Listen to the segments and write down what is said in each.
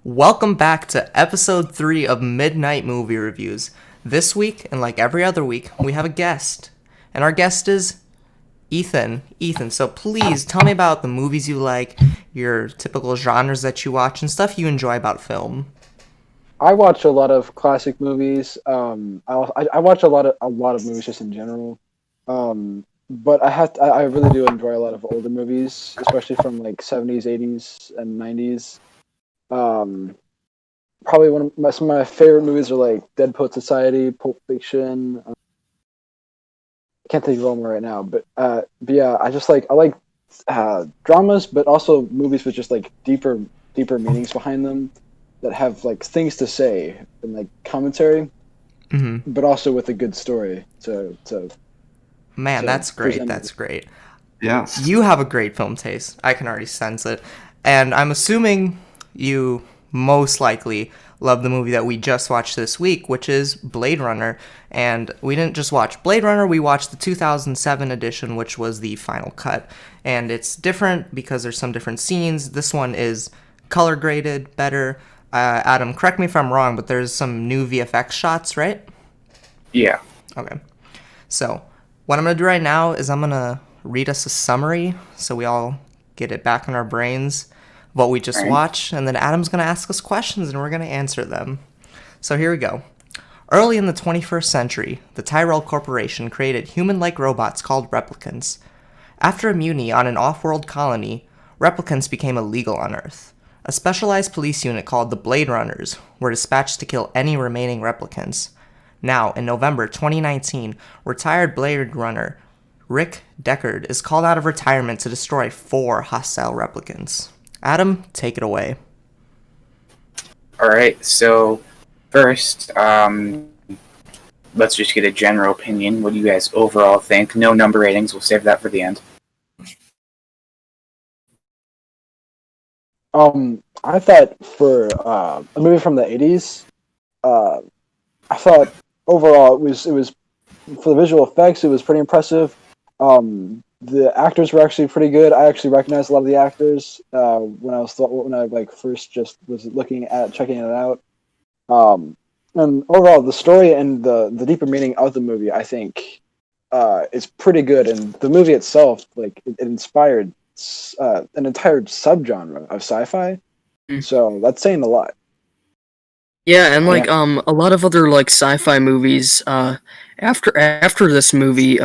Welcome back to episode 3 of Midnight Movie Reviews. This week, and like every other week, we have a guest. And our guest is Ethan. Ethan, so please tell me about the movies you like, your typical genres that you watch, and stuff you enjoy about film. I watch a lot of classic movies. I watch a lot of movies just in general. But I really do enjoy a lot of older movies, especially from like 70s, 80s, and 90s. Um, Probably some of my favorite movies are like Dead Poet Society, Pulp Fiction. I can't think of one right now, but yeah, I like dramas, but also movies with just like deeper meanings behind them that have like things to say and like commentary, hmm but also with a good story Man, to that's great. present That's it. great. Yeah. You have a great film taste. I can already sense it. And I'm assuming you most likely love the movie that we just watched this week, which is Blade Runner. And we didn't just watch Blade Runner, we watched the 2007 edition, which was the final cut. And it's different because there's some different scenes. This one is color graded, better. Adam, correct me if I'm wrong, but there's some new VFX shots, right? Yeah. Okay. So, what I'm going to do right now is I'm going to read us a summary so we all get it back in our brains what we just All right. watched, and then Adam's going to ask us questions and we're going to answer them. So, here we go. Early in the 21st century, the Tyrell Corporation created human-like robots called replicants. After a mutiny on an off-world colony, replicants became illegal on Earth. A specialized police unit called the Blade Runners were dispatched to kill any remaining replicants. Now, in November 2019, retired Blade Runner Rick Deckard is called out of retirement to destroy 4 hostile replicants. Adam, take it away. All right. So first, let's just get a general opinion. What do you guys overall think? No number ratings. We'll save that for the end. I thought for a movie from the 80s, uh, I thought overall it was for the visual effects, it was pretty impressive. The actors were actually pretty good. I actually recognized a lot of the actors when I like first just was looking at checking it out. And overall, the story and the deeper meaning of the movie, I think, is pretty good. And the movie itself, like it inspired an entire subgenre of sci-fi. Mm. So that's saying a lot. Yeah, and like Yeah. a lot of other like sci-fi movies after this movie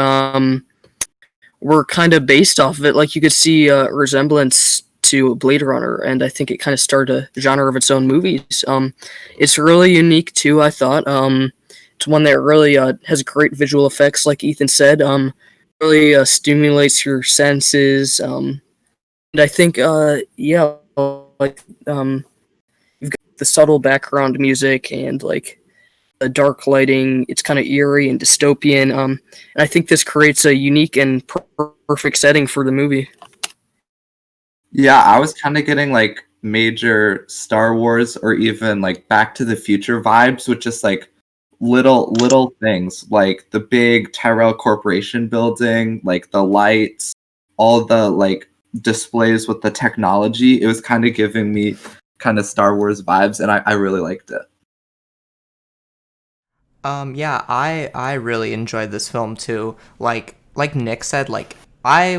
were kind of based off of it. Like you could see a resemblance to Blade Runner, and I think it kind of started a genre of its own movies. It's really unique too. I thought it's one that really has great visual effects, like Ethan said. Really stimulates your senses. And I think yeah, like you've got the subtle background music and like the dark lighting. It's kind of eerie and dystopian. And I think this creates a unique and perfect setting for the movie. Yeah, I was kind of getting like major Star Wars or even like Back to the Future vibes with just like little things like the big Tyrell Corporation building, like the lights, all the like displays with the technology. It was kind of giving me kind of Star Wars vibes, and I really liked it. Yeah, I really enjoyed this film too. Like Nick said, like I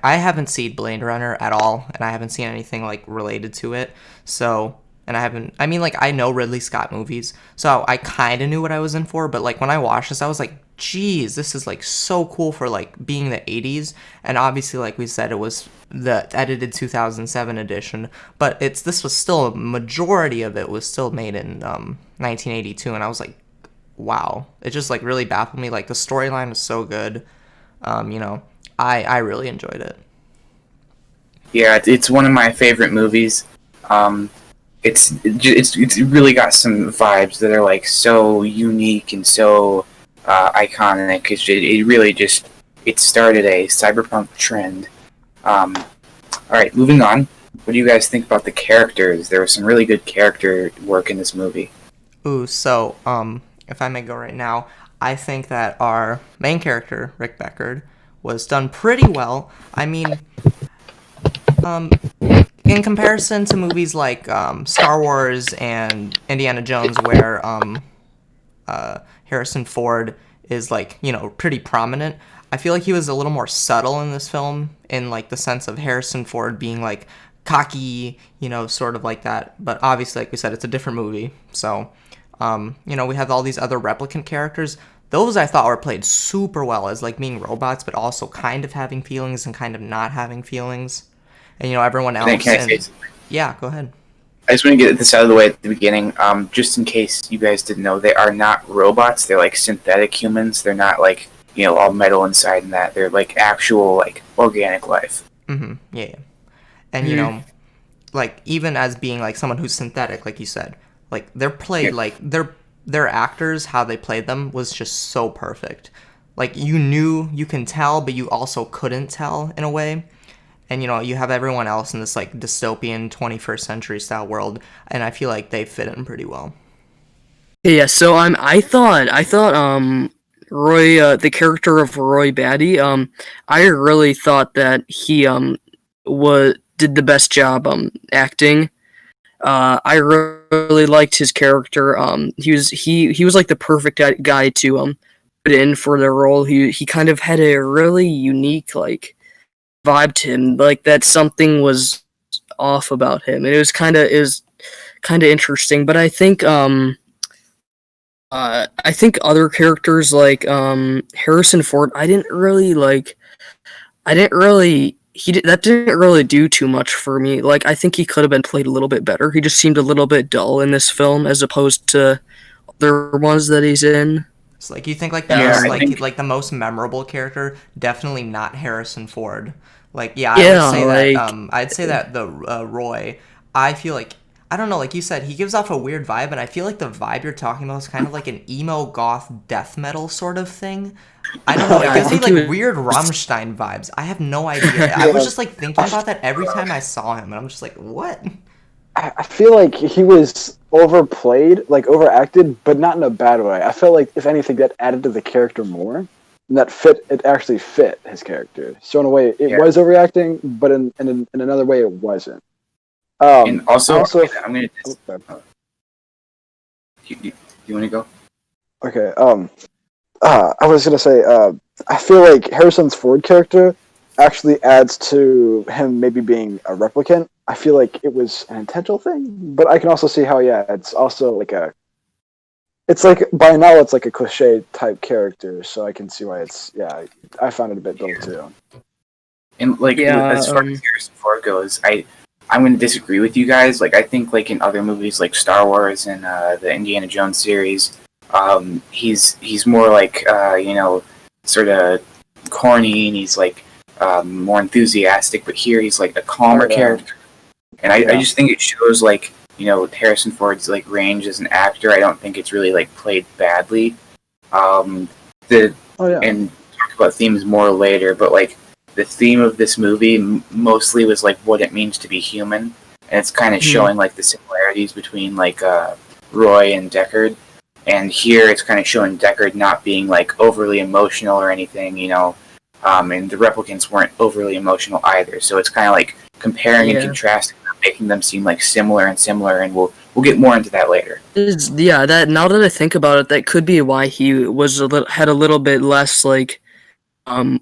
haven't seen Blade Runner at all, and I haven't seen anything like related to it. So, and I mean, like I know Ridley Scott movies, so I kind of knew what I was in for. But like when I watched this, I was like, geez, this is like so cool for like being the 80s. And obviously, like we said, it was the edited 2007 edition, but this was still a majority of it was still made in 1982, and I was like, wow, it just like really baffled me. Like the storyline was so good. You know, I really enjoyed it. Yeah, it's one of my favorite movies. It's really got some vibes that are like so unique and so iconic. It really just it started a cyberpunk trend. All right, moving on. What do you guys think about the characters? There was some really good character work in this movie. Ooh, so if I may go right now, I think that our main character Rick Deckard was done pretty well. I mean, um, in comparison to movies like Star Wars and Indiana Jones, where Harrison Ford is like, pretty prominent, I feel like he was a little more subtle in this film, in like the sense of Harrison Ford being like cocky, sort of like that. But obviously, like we said, it's a different movie. So, we have all these other replicant characters. Those I thought were played super well as like being robots, but also kind of having feelings and kind of not having feelings. And everyone else. Can I say something? Yeah, go ahead. I just want to get this out of the way at the beginning, just in case you guys didn't know. They are not robots. They're like synthetic humans. They're not like, all metal inside and that. They're like actual, like, organic life. Mm-hmm. Yeah. And, like, even as being, like, someone who's synthetic, like you said, like, they're played, like, their actors, how they played them was just so perfect. Like, you can tell, but you also couldn't tell in a way. And, you have everyone else in this, like, dystopian 21st century style world, and I feel like they fit in pretty well. Yeah, so I thought Roy, the character of Roy Batty, I really thought that he did the best job acting. I really liked his character. He was like the perfect guy to put in for the role. He kind of had a really unique like vibe to him, like that something was off about him. It was kind of interesting, but I think other characters like Harrison Ford, that didn't really do too much for me. Like, I think he could have been played a little bit better. He just seemed a little bit dull in this film as opposed to other ones that he's in. It's like you think like the most memorable character, definitely not Harrison Ford. Like, I'd say that the Roy, I feel like, I don't know, like you said, he gives off a weird vibe, and I feel like the vibe you're talking about is kind of like an emo goth death metal sort of thing. I don't know, it gives me like weird Rammstein vibes. I have no idea. I was just like thinking about that every time I saw him, and I'm just like, what? I feel like he was overplayed, like overacted, but not in a bad way. I felt like, if anything, that added to the character more. And it actually fit his character. So in a way, it was overacting, but in another way, it wasn't. And also I'm gonna. You want to go? Okay. I was gonna say, I feel like Harrison Ford's character actually adds to him maybe being a replicant. I feel like it was an intentional thing, but I can also see how, it's also like it's like, by now it's like a cliche type character, so I can see why I found it a bit dull too. And like, as far as Harrison Ford goes, I'm going to disagree with you guys. Like, I think like in other movies like Star Wars and the Indiana Jones series, he's more like sort of corny, and he's like more enthusiastic. But here he's like a calmer character, and I just think it shows like Harrison Ford's like range as an actor. I don't think it's really like played badly. And talk about themes more later, but like the theme of this movie mostly was like what it means to be human, and it's kind of showing like the similarities between like Roy and Deckard. And here it's kind of showing Deckard not being like overly emotional or anything, and the replicants weren't overly emotional either. So it's kind of like comparing and contrasting, making them seem like similar, and we'll get more into that later. That now that I think about it, that could be why he had a little bit less like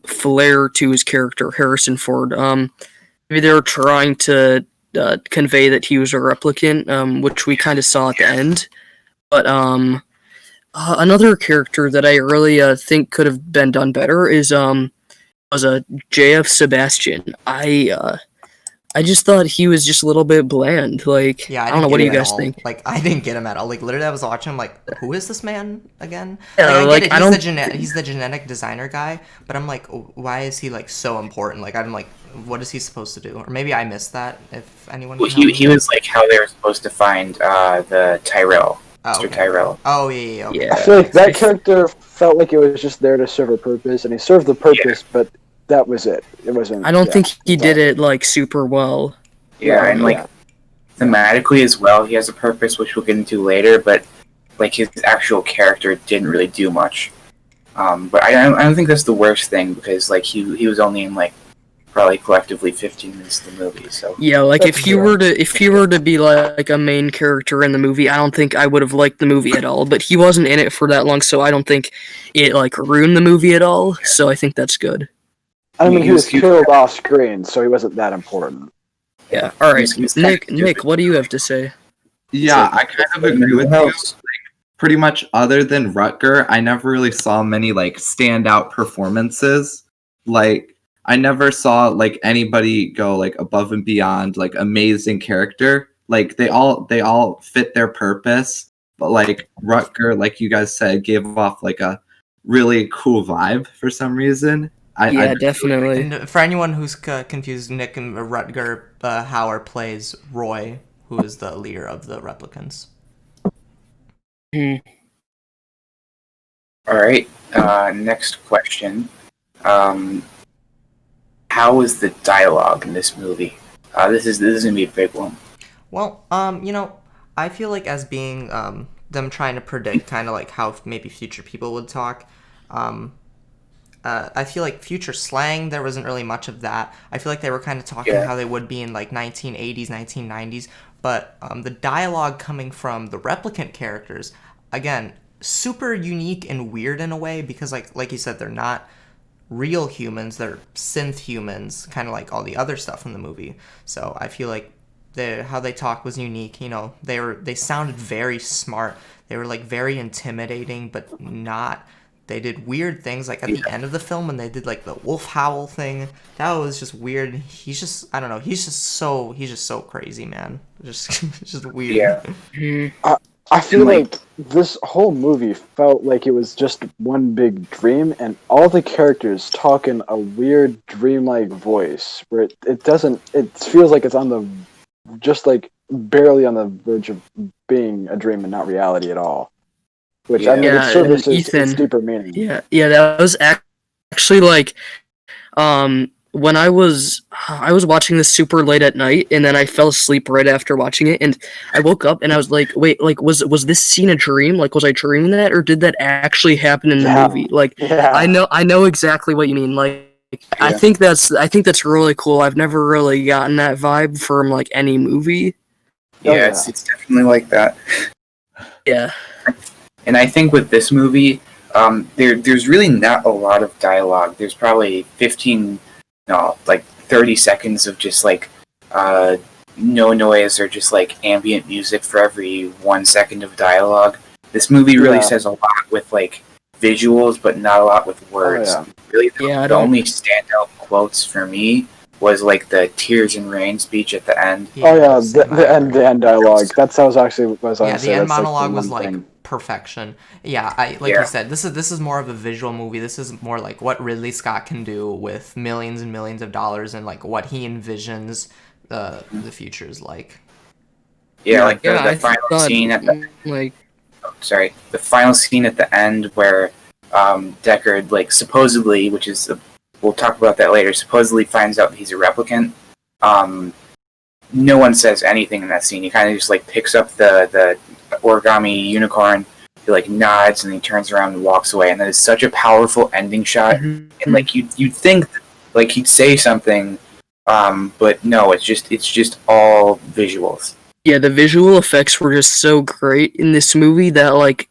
flair to his character, Harrison Ford. Maybe they were trying to convey that he was a replicant, which we kind of saw at the end. But another character that I really think could have been done better was J.F. Sebastian. I just thought he was just a little bit bland. Like, I don't know. What do you guys think? Like, I didn't get him at all. Like, literally, I was watching him. Like, who is this man again? Yeah, like, I get it. He's the genetic designer guy, but I'm like, why is he like so important? Like, I'm like, what is he supposed to do? Or maybe I missed that. If anyone, he was like how they were supposed to find the Tyrell. Mr. Tyrell. Oh, yeah. I feel like that character felt like it was just there to serve a purpose, and he served the purpose, but that was it. It wasn't. I don't think he did it like super well. Yeah, and like thematically as well, he has a purpose, which we'll get into later. But like his actual character didn't really do much. But I don't think that's the worst thing, because like he was only in like probably collectively 15 minutes of the movie. So Yeah, like if he were to be like a main character in the movie, I don't think I would have liked the movie at all. But he wasn't in it for that long, so I don't think it like ruined the movie at all. So I think that's good. I mean, he was killed off screen, so he wasn't that important. Yeah. All right, Nick, what do you have to say? Yeah, I kind of agree with you. Pretty much, other than Rutger, I never really saw many like standout performances. Like, I never saw like anybody go like above and beyond, like amazing character. Like they all fit their purpose. But like Rutger, like you guys said, gave off like a really cool vibe for some reason. Yeah, definitely. And for anyone who's confused, Nick and Rutger Hauer plays Roy, who is the leader of the replicants. All right. Next question. How was the dialogue in this movie? This is gonna be a big one. Well, I feel like as being them trying to predict kind of like how maybe future people would talk. I feel like future slang, there wasn't really much of that. I feel like they were kind of talking how they would be in like 1980s, 1990s. But the dialogue coming from the replicant characters, again, super unique and weird in a way because like you said, they're not real humans, they're synth humans, kind of like all the other stuff in the movie. So I feel like how they talk was unique. They sounded very smart. They were like very intimidating, but not. They did weird things like at the end of the film when they did like the wolf howl thing. That was just weird. He's just, I don't know. He's just so crazy, man. Just weird. Yeah. I feel like this whole movie felt like it was just one big dream, and all the characters talk in a weird dreamlike voice where it feels like it's on the, just like barely on the verge of being a dream and not reality at all. Which I mean, it services its deeper meaning. Yeah, that was actually like, when I was watching this super late at night, and then I fell asleep right after watching it, and I woke up and I was like, wait, like was this scene a dream? Like, was I dreaming that, or did that actually happen in the movie? Like, I know exactly what you mean. Like, I think that's really cool. I've never really gotten that vibe from like any movie. Yeah, it's definitely like that. Yeah. And I think with this movie, there's really not a lot of dialogue. There's probably 30 seconds of just like no noise or just like ambient music for every 1 second of dialogue. This movie really says a lot with like visuals, but not a lot with words. Really, the only standout quotes for me was like the Tears and Rain speech at the end. The end dialogue. That's how the end monologue was like perfection. Yeah, you said, this is more of a visual movie. This is more like what Ridley Scott can do with millions and millions of dollars and like what he envisions the future is like. Yeah, like the final scene at the the final scene at the end where Deckard like supposedly, which is we'll talk about that later, supposedly finds out he's a replicant. No one says anything in that scene. He kind of just like picks up the origami unicorn, he like nods, and he turns around and walks away. And that is such a powerful ending shot. And like you'd think like he'd say something, but no, it's just all visuals. Yeah, the visual effects were just so great in this movie that like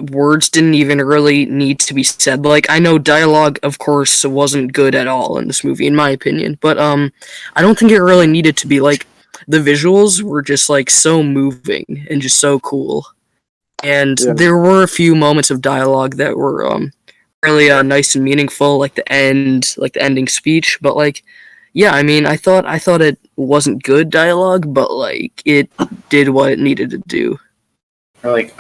words didn't even really need to be said. Like, I know dialogue, of course, wasn't good at all in this movie, in my opinion, but I don't think it really needed to be. Like, the visuals were just like so moving and just so cool, and there were a few moments of dialogue that were really nice and meaningful, like the ending speech. But like, yeah, I mean, I thought it wasn't good dialogue, but like it did what it needed to do. Or like,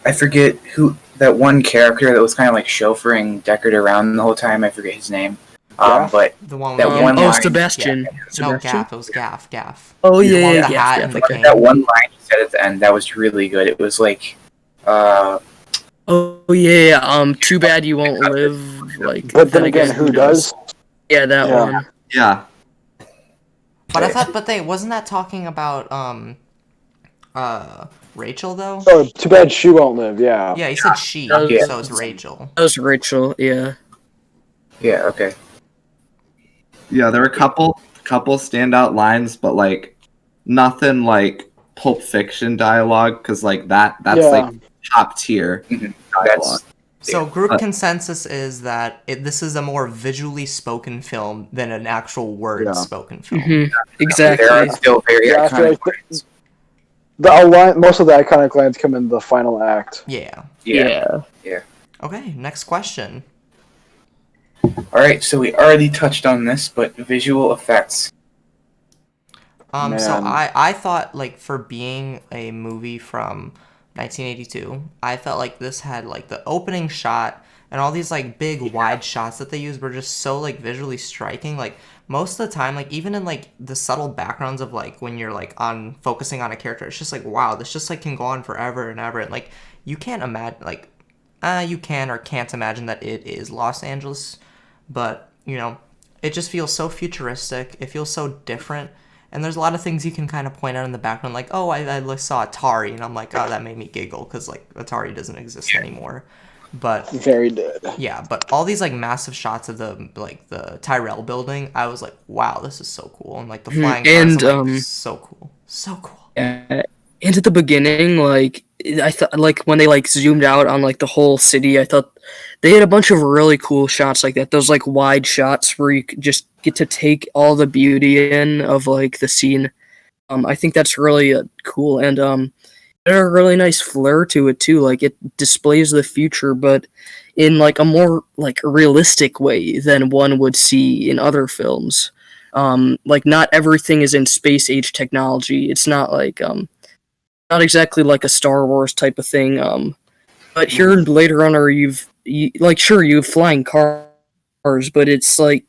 I forget who that one character that was kind of like chauffeuring Deckard around the whole time. I forget his name. But the one that one line, Sebastian. No, Gaff. It was Gaff. Oh yeah, that one line he said at the end that was really good. It was like, oh yeah, too bad you won't live. Like, but then again, who does? Yeah, that one. Yeah. But I thought, wasn't that talking about Rachel though? Oh, too bad she won't live. Yeah. Yeah, he said she, so it's Rachel. That was Rachel. Yeah. Yeah. Okay. Yeah, there were a couple standout lines, but like nothing like Pulp Fiction dialogue, because like that's Yeah. like top tier Mhm. dialogue. So group But- consensus is that this is a more visually spoken film than an actual word Yeah. spoken film. Mhm. Exactly. There are still very Yeah, I feel iconic like lines. most of the iconic lines come in the final act. Yeah. Yeah. Okay, next question. All right, so we already touched on this, but visual effects. So Man. I thought, like, for being a movie from 1982, I felt like this had, like, the opening shot and all these, like, big wide shots that they used were just so, like, visually striking. Like, most of the time, like, even in, like, the subtle backgrounds of, like, when you're, like, on focusing on a character, it's just like, wow, this just, like, can go on forever and ever. And, like, you can't imagine, like, you can or can't imagine that it is Los Angeles, but, you know, it just feels so futuristic. It feels so different. And there's a lot of things you can kind of point out in the background, like, oh, I saw Atari, and I'm like, oh, that made me giggle, because, like, Atari doesn't exist anymore. But, Very dead. yeah, but all these, like, massive shots of the Tyrell building, I was like, wow, this is so cool. And, like, the flying cars, I'm like, so cool. So cool. And at the beginning, like I thought, like when they like zoomed out on like the whole city, I thought they had a bunch of really cool shots like that. Those like wide shots where you could just get to take all the beauty in of like the scene. I think that's really cool, and there's a really nice flair to it too. Like it displays the future, but in like a more like realistic way than one would see in other films. Like not everything is in space age technology. It's not like not exactly like a Star Wars type of thing. But here in Blade Runner, you have flying cars, but it's like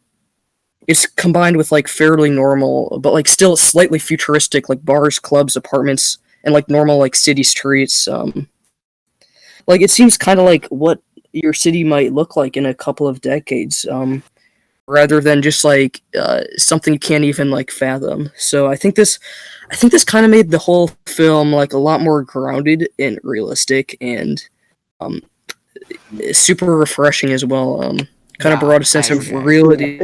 it's combined with like fairly normal, but like still slightly futuristic, like bars, clubs, apartments, and like normal like city streets. Like it seems kind of like what your city might look like in a couple of decades. Rather than just like something you can't even like fathom. So I think this kind of made the whole film like a lot more grounded and realistic, and super refreshing as well. Kind of brought a sense of reality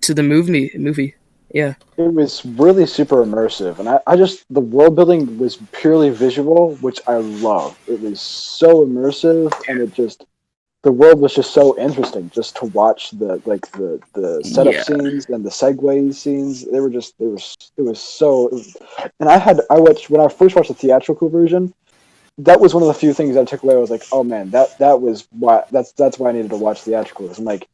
to the movie. Yeah, it was really super immersive, and I just the world building was purely visual, which I love. It was so immersive, and the world was just so interesting just to watch the setup scenes and the segue scenes. It was so, and I watched when I first watched the theatrical version. That was one of the few things I took away. I was like, oh man, that's why I needed to watch theatrical. Because I'm like,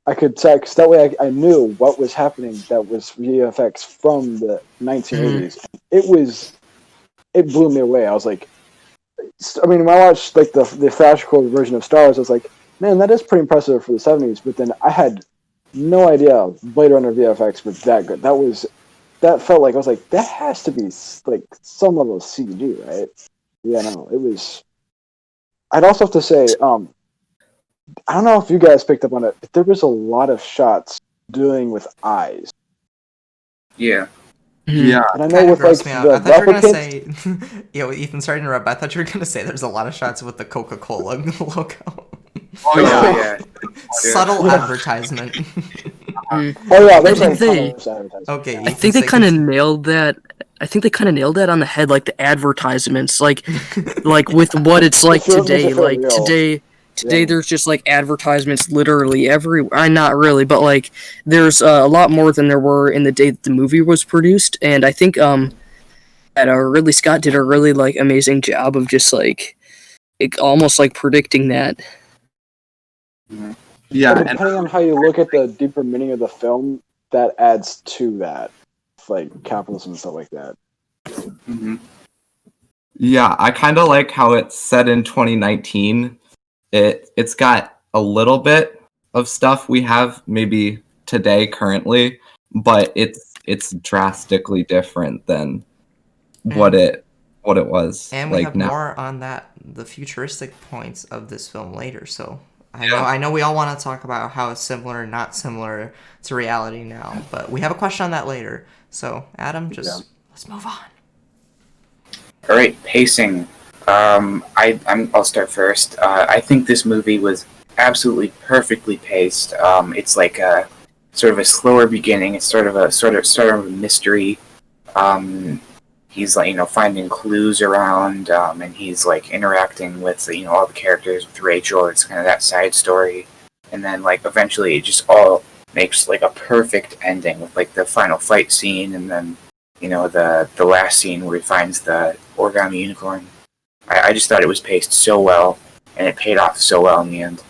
I could tell, cause that way I knew what was happening. That was VFX from the 1980s. It blew me away. I was like, I mean, when I watched like the theatrical version of Star Wars, I was like, man, that is pretty impressive for the 70s. But then I had no idea Blade Runner VFX was that good. That felt like I was like, that has to be like some level of CG, right? Yeah, no, it was. I'd also have to say, I don't know if you guys picked up on it, but there was a lot of shots doing with eyes. Yeah. Yeah. And I know with like the I thought you were gonna replicants. say, yeah, Ethan, sorry to interrupt, but I thought you were gonna say there's a lot of shots with the Coca-Cola logo. Oh yeah. Subtle advertisement. Oh yeah, there's I think Okay. I think they kind of nailed that. I think they kind of nailed that on the head, like the advertisements, like with what it's like today. Like today, there's just like advertisements literally everywhere. Not really, but like there's a lot more than there were in the day that the movie was produced. And I think that Ridley Scott did a really like amazing job of just like almost like predicting that. Yeah. But depending on how you look at the deeper meaning of the film, that adds to that, like capitalism and stuff like that. Mm-hmm. Yeah, I kind of like how it's set in 2019. It's got a little bit of stuff we have maybe today currently, but it's drastically different than what it was. And we have more on the futuristic points of this film later. So I know we all want to talk about how it's similar or not similar to reality now, but we have a question on that later. So Adam, let's move on. All right, pacing. I'll start first. I think this movie was absolutely perfectly paced. It's like sort of a slower beginning. It's sort of a mystery. He's like finding clues around, and he's like interacting with all the characters with Rachel. It's kind of that side story, and then like eventually it just all makes like a perfect ending with like the final fight scene, and then the last scene where he finds the origami unicorn. I just thought it was paced so well, and it paid off so well in the end.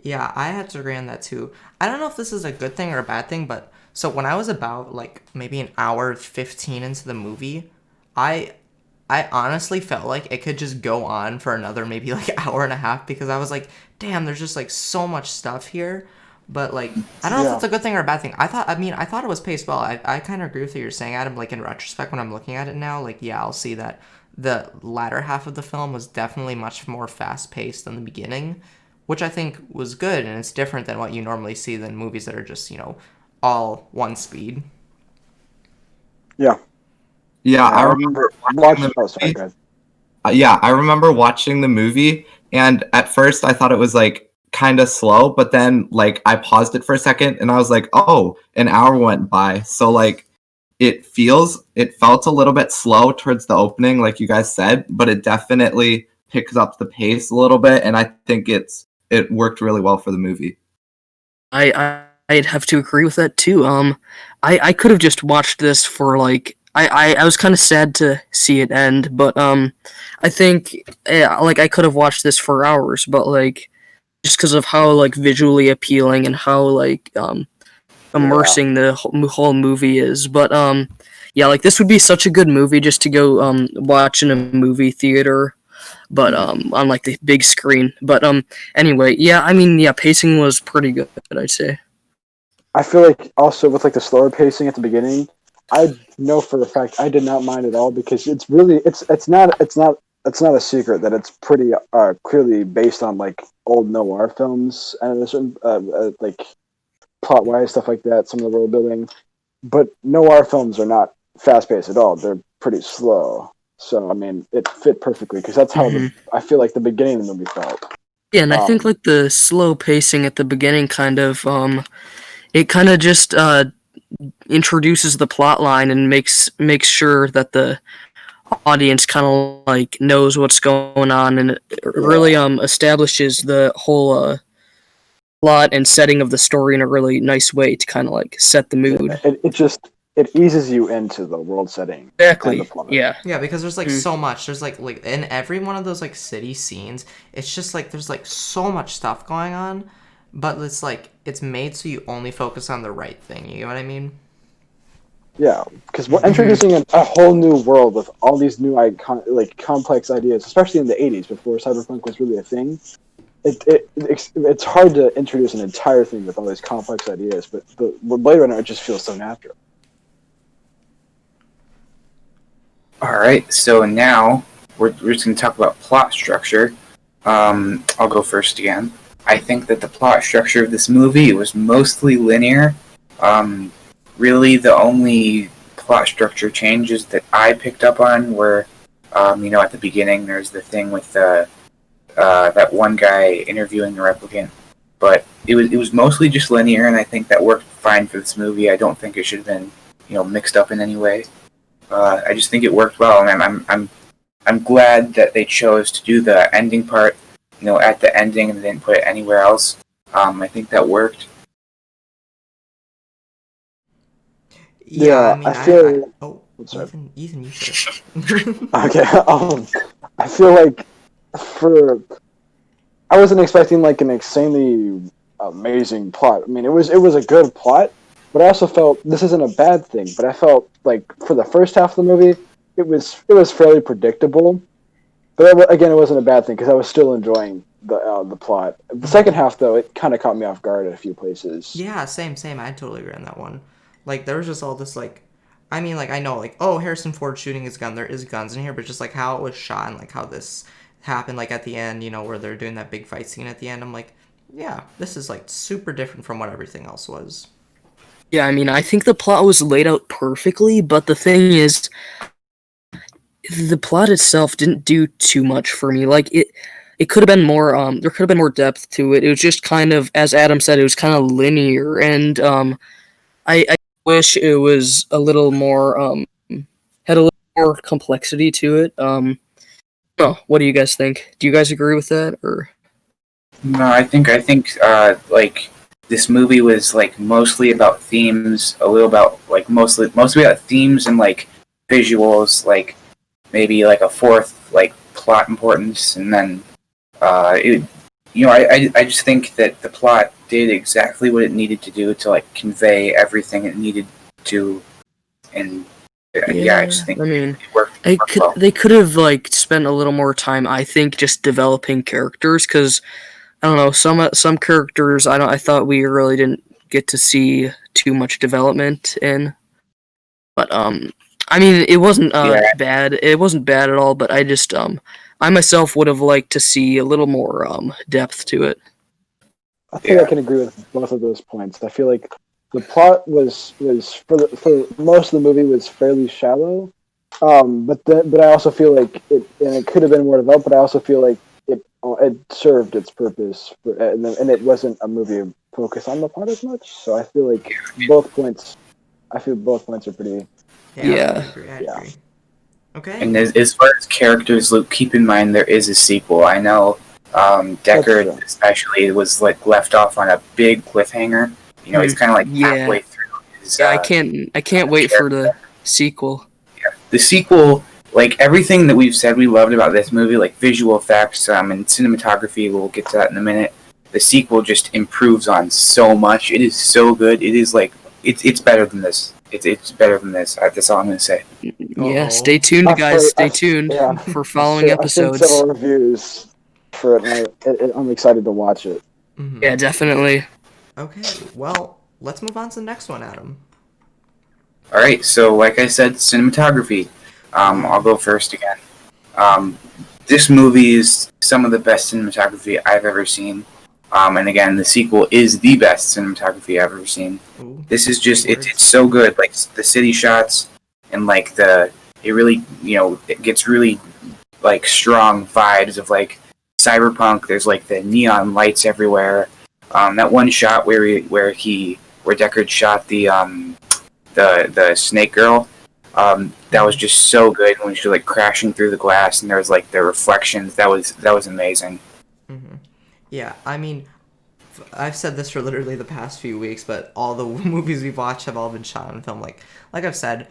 Yeah, I had to agree on that too. I don't know if this is a good thing or a bad thing, but so when I was about like maybe an hour 15 into the movie, I I honestly felt like it could just go on for another maybe like hour and a half because I was like, damn, there's just like so much stuff here. But like, I don't know if Yeah. that's a good thing or a bad thing. I thought it was paced well. I kind of agree with what you're saying, Adam. Like in retrospect, when I'm looking at it now, like yeah, I'll see that the latter half of the film was definitely much more fast paced than the beginning, which I think was good and it's different than what you normally see than movies that are just all one speed. Yeah. Yeah, Yeah, I I remember remember watching the watch. Oh, sorry, movie. guys. Yeah, I remember watching the movie, and at first I thought it was like kind of slow, but then like I paused it for a second, and I was like, oh, an hour went by. So like it felt a little bit slow towards the opening, like you guys said, but it definitely picks up the pace a little bit, and I think it worked really well for the movie. I'd have to agree with that too. I could have just watched this for like I was kind of sad to see it end, but I think like I could have watched this for hours, but like just because of how like visually appealing and how like Yeah. immersing the whole movie is. But yeah, like this would be such a good movie just to go watch in a movie theater, but on like the big screen. But anyway, yeah, I mean yeah, pacing was pretty good, I'd say. I feel like also with like the slower pacing at the beginning, I know for a fact I did not mind at all because it's really it's not a secret that it's pretty clearly based on like old noir films and there's some like plot wise stuff like that, some of the world building. But noir films are not fast paced at all. They're pretty slow. So I mean, it fit perfectly because that's how Mhm. I feel like the beginning of the movie felt. Yeah, and I think Um, like the slow pacing at the beginning kind of it kind of just introduces the plot line and makes sure that the audience kind of like knows what's going on, and it really yeah, establishes the whole plot and setting of the story in a really nice way to kind of like set the yeah. mood. It eases you into the world setting and the Exactly. plot. Yeah. Yeah, because there's like Mm. so much. There's like in every one of those like city scenes, it's just like there's like so much stuff going on, but it's like it's made so you only focus on the right thing. You know what I mean? Yeah, because we're Mhm. introducing a whole new world with all these new like complex ideas, especially in the '80s before cyberpunk was really a thing. It's hard to introduce an entire thing with all these complex ideas, but the Blade Runner it just feels so natural. All right, so now we're just going to talk about plot structure. I'll go first again. I think that the plot structure of this movie was mostly linear. Um, Really, the only plot structure changes that I picked up on were, at the beginning, there's the thing with that one guy interviewing the replicant, but it was mostly just linear, and I think that worked fine for this movie. I don't think it should have been mixed up in any way. I just think it worked well, and I'm glad that they chose to do the ending part, at the ending and they didn't put it anywhere else. I think that worked. Yeah, I Yeah, I mean, feel. oh, I'm sorry. Ethan, you said it. Okay, I feel like for I wasn't expecting like an insanely amazing plot. I mean, it was a good plot, but I also felt this isn't a bad thing. But I felt like for the first half of the movie, it was fairly predictable. But again, it wasn't a bad thing because I was still enjoying the plot. The second half, though, it kind of caught me off guard at a few places. Yeah, same. I totally agree on that one. Like there was just all this like, I mean, like I know like oh Harrison Ford shooting his gun. There is guns in here, but just like how it was shot and like how this happened like at the end, where they're doing that big fight scene at the end. I'm like, yeah, this is like super different from what everything else was. Yeah, I mean, I think the plot was laid out perfectly, but the thing is, the plot itself didn't do too much for me. Like it could have been more. There could have been more depth to it. It was just kind of, as Adam said, it was kind of linear, and I wish it was a little more had a little more complexity to it. Oh, what do you guys think? Do you guys agree with that, or? No, like this movie was like mostly about themes, a little about like mostly about themes and like visuals, like maybe like a fourth like plot importance, and then I just think that the plot did exactly what it needed to do to like convey everything it needed to, and I just think I mean, it worked well. they could have like spent a little more time, I think, just developing characters, because I don't know, some characters I thought we really didn't get to see too much development in. But I mean, it wasn't bad. It wasn't bad at all. But I just I myself would have liked to see a little more depth to it. I think I can agree with both of those points. I feel like the plot was for most of the movie was fairly shallow, but I also feel like it could have been more developed. But I also feel like it served its purpose, and it wasn't a movie focused on the plot as much. So I feel like both points are pretty. Yeah. I agree. Okay. And as far as characters, Luke, keep in mind there is a sequel. I know Deckard especially was like left off on a big cliffhanger. You know, he's kind of like halfway through his. Yeah, I can't wait for the sequel. Yeah, the sequel, like everything that we've said we loved about this movie, like visual effects and cinematography. We'll get to that in a minute. The sequel just improves on so much. It is so good. It is like it's better than this. It's better than this. That's all I'm going to say. Yeah, stay tuned, guys. Stay tuned for following episodes. I've seen several reviews for it, and I'm excited to watch it. Mm-hmm. Yeah, definitely. Okay, well, let's move on to the next one, Adam. All right, so like I said, cinematography. I'll go first again. This movie is some of the best cinematography I've ever seen. And again, the sequel is the best cinematography I've ever seen. Ooh, this is just it's so good. Like the city shots and like it really it gets really like strong vibes of like cyberpunk. There's like the neon lights everywhere. That one shot where Deckard shot the snake girl. That was just so good when she was like crashing through the glass and there was like the reflections. That was amazing. Mm-hmm. Yeah, I mean, I've said this for literally the past few weeks, but all the movies we've watched have all been shot on film. Like I've said,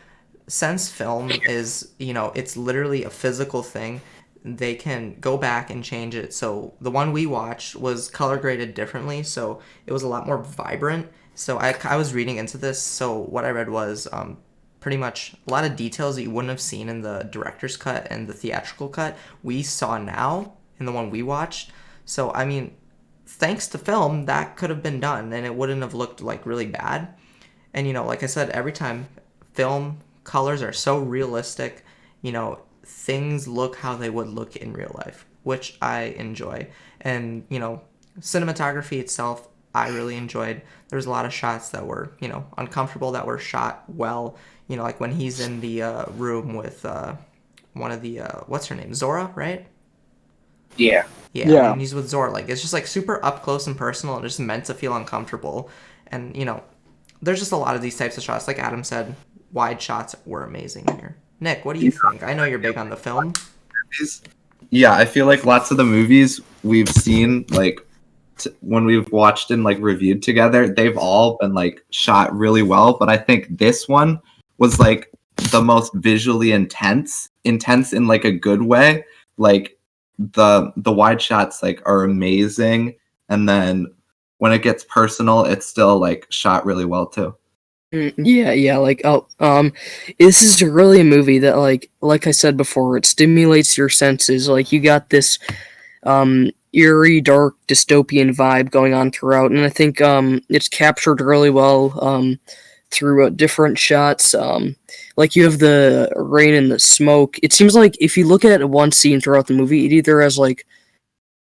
since film is, it's literally a physical thing, they can go back and change it. So the one we watched was color graded differently, so it was a lot more vibrant. So I was reading into this, so what I read was pretty much a lot of details that you wouldn't have seen in the director's cut and the theatrical cut we saw now in the one we watched. So, I mean, thanks to film, that could have been done, and it wouldn't have looked, like, really bad. And, like I said, every time film colors are so realistic, things look how they would look in real life, which I enjoy. And, cinematography itself, I really enjoyed. There was a lot of shots that were, uncomfortable, that were shot well. Like when he's in the room with one of the, what's her name? Zora, right? Yeah. Yeah. And he's with Zora. Like, it's just, like, super up close and personal and just meant to feel uncomfortable. And, there's just a lot of these types of shots. Like Adam said, wide shots were amazing here. Nick, what do you think? I know you're big on the film. Yeah, I feel like lots of the movies we've seen, like, when we've watched and, like, reviewed together, they've all been, like, shot really well. But I think this one was, like, the most visually intense in, like, a good way. Like, the wide shots like are amazing, and then when it gets personal, it's still like shot really well too. Yeah, like this is really a movie that like I said before, it stimulates your senses. Like you got this eerie, dark, dystopian vibe going on throughout, and I think it's captured really well through different shots. Like you have the rain and the smoke. It seems like if you look at one scene throughout the movie, it either has like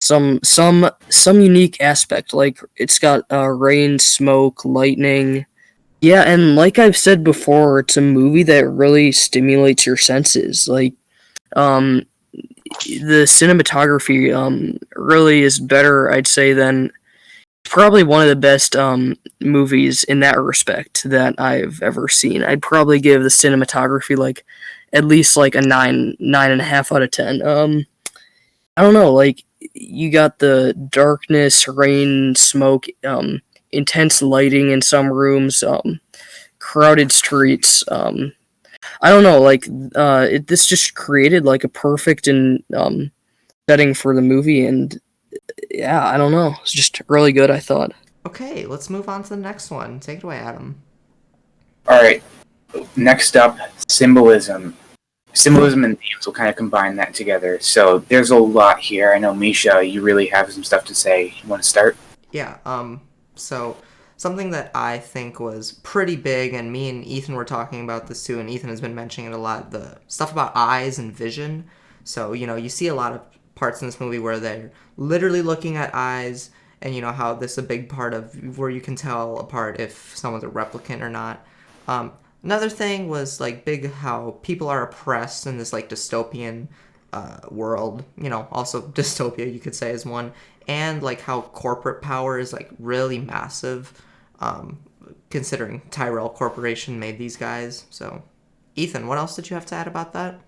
some unique aspect. Like it's got rain, smoke, lightning. Yeah, and like I've said before, it's a movie that really stimulates your senses. Like the cinematography really is better, I'd say, than probably one of the best movies in that respect that I've ever seen. I'd probably give the cinematography like at least like a 9.5 out of 10. I don't know, like you got the darkness, rain, smoke, intense lighting in some rooms, crowded streets. I don't know, like this just created like a perfect and setting for the movie, and yeah, I don't know, it's just really good, I thought. Okay, let's move on to the next one. Take it away, Adam. All right. Next up, symbolism. Symbolism and themes will kind of combine that together. So there's a lot here. I know, Misha, you really have some stuff to say. You want to start? Yeah, so something that I think was pretty big, and me and Ethan were talking about this too, and Ethan has been mentioning it a lot, the stuff about eyes and vision. So, you see a lot of parts in this movie where they're literally looking at eyes, and how this is a big part of where you can tell apart if someone's a replicant or not. Another thing was like big how people are oppressed in this like dystopian world. Also dystopia you could say is one, and like how corporate power is like really massive, considering Tyrell Corporation made these guys. So, Ethan, what else did you have to add about that?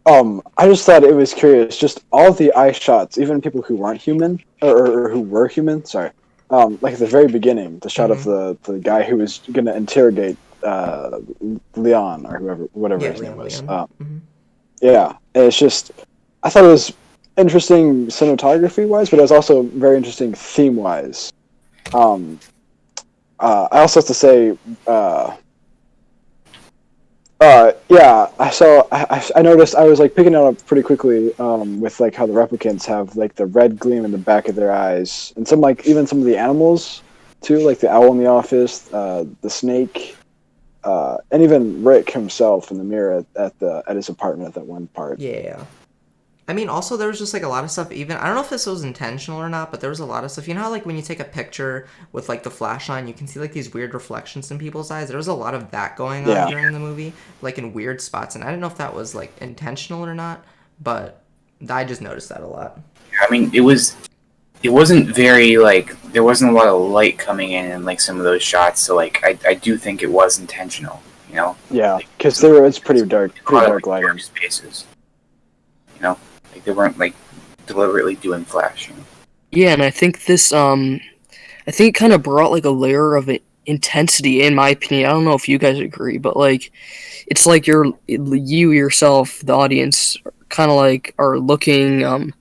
I just thought it was curious. Just all the eye shots, even people who weren't human or who were human. Sorry. Like at the very beginning, the shot of the guy who was going to interrogate Leon or whatever his name was. Yeah, it's just I thought it was interesting cinematography wise, but it was also very interesting theme wise. I also have to say. Yeah, I noticed I was like picking it up pretty quickly with like how the replicants have like the red gleam in the back of their eyes, and even some of the animals too, like the owl in the office, the snake, and even Rick himself in the mirror at his apartment at that one part. Yeah. I mean, also, there was just, like, a lot of stuff, even, I don't know if this was intentional or not, but there was a lot of stuff. You know how, like, when you take a picture with, like, the flashlight, you can see, like, these weird reflections in people's eyes? There was a lot of that going on during the movie, like, in weird spots, and I didn't know if that was, like, intentional or not, but I just noticed that a lot. I mean, it wasn't very, like, there wasn't a lot of light coming in, like, some of those shots, so, like, I do think it was intentional, Yeah, because it's pretty dark lighting. Dark spaces, Like, they weren't, like, deliberately doing flash, Yeah, and I think this, I think it kind of brought, like, a layer of intensity, in my opinion. I don't know if you guys agree, but, like, it's like you yourself, the audience, kind of, like, are looking,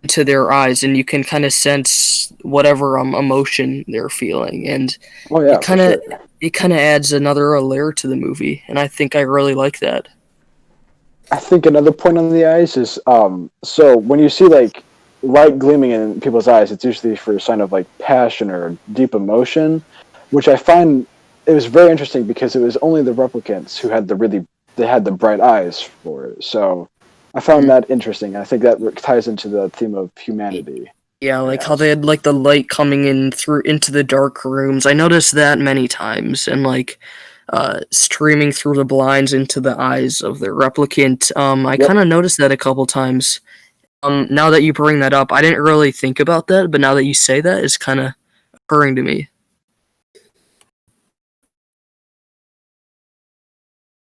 into their eyes, and you can kind of sense whatever, emotion they're feeling, and it kind of adds another layer to the movie, and I think I really like that. I think another point on the eyes is so when you see like light gleaming in people's eyes, it's usually for a sign of like passion or deep emotion, which I find it was very interesting because it was only the replicants who had the bright eyes for it. So I found that interesting. I think that ties into the theme of humanity. Yeah, like how they had like the light coming in through into the dark rooms. I noticed that many times, and like streaming through the blinds into the eyes of the replicant. I kind of noticed that a couple times. Now that you bring that up, I didn't really think about that, but now that you say that, it's kind of occurring to me.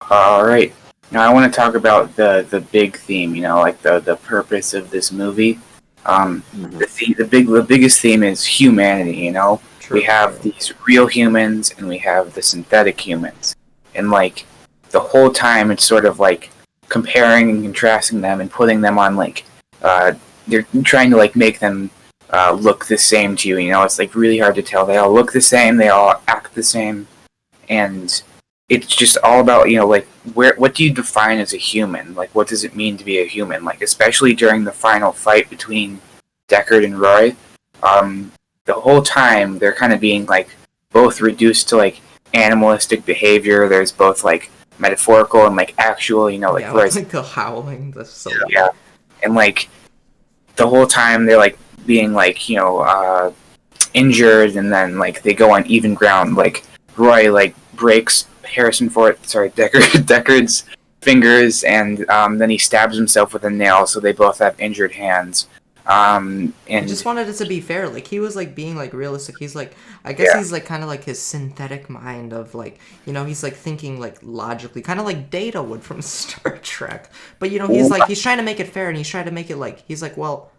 All right. Now I want to talk about the big theme. Like the purpose of this movie. The biggest theme is humanity. True. We have these real humans and we have the synthetic humans, and like the whole time it's sort of like comparing and contrasting them and putting them on like they're trying to like make them look the same to you. It's like really hard to tell. They all look the same. They all act the same, and it's just all about like what do you define as a human? Like what does it mean to be a human? Like especially during the final fight between Deckard and Roy. The whole time they're kind of being like both reduced to like animalistic behavior. There's both like metaphorical and like actual, like yeah, like the howling. That's so yeah, and like the whole time they're like being like injured, and then like they go on even ground. Like Roy like breaks Deckard's fingers, and then he stabs himself with a nail, so they both have injured hands. And I just wanted it to be fair. Like, he was, like, being, like, realistic. He's, like, I guess he's, like, kind of like his synthetic mind of, like, you know, he's, like, thinking, like, logically. Kind of like Data would from Star Trek. But, you know, he's, like, he's trying to make it fair, and he's trying to make it, like, he's, like, well,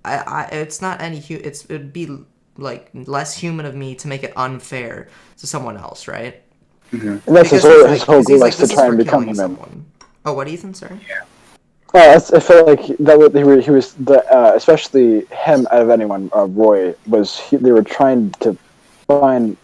it's not any, it'd be, like, less human of me to make it unfair to someone else, right? And that's his whole goal, is to try and become human. Someone. Oh, what, Ethan? Sorry? Yeah. I felt like that. He was especially him out of anyone. Roy they were trying to find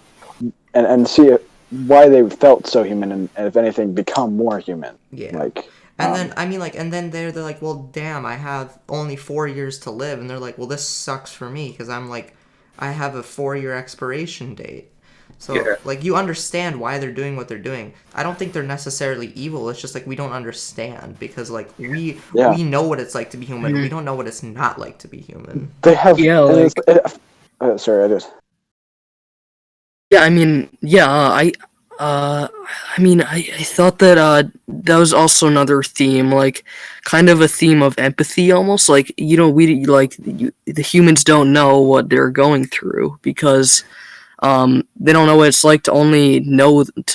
and see why they felt so human, and if anything, become more human. Yeah. Like, and then I mean, like, and then they're like, well, damn, I have only 4 years to live, and they're like, well, this sucks for me because I'm like, I have a 4-year expiration date. So, like, you understand why they're doing what they're doing. I don't think they're necessarily evil. It's just, like, we don't understand because, like, we know what it's like to be human. We don't know what it's not like to be human. They have... Yeah, like... sorry, I just... Yeah, I mean, I thought that that was also another theme, like, kind of a theme of empathy, almost. Like, you know, the humans don't know what they're going through because... they don't know what it's like to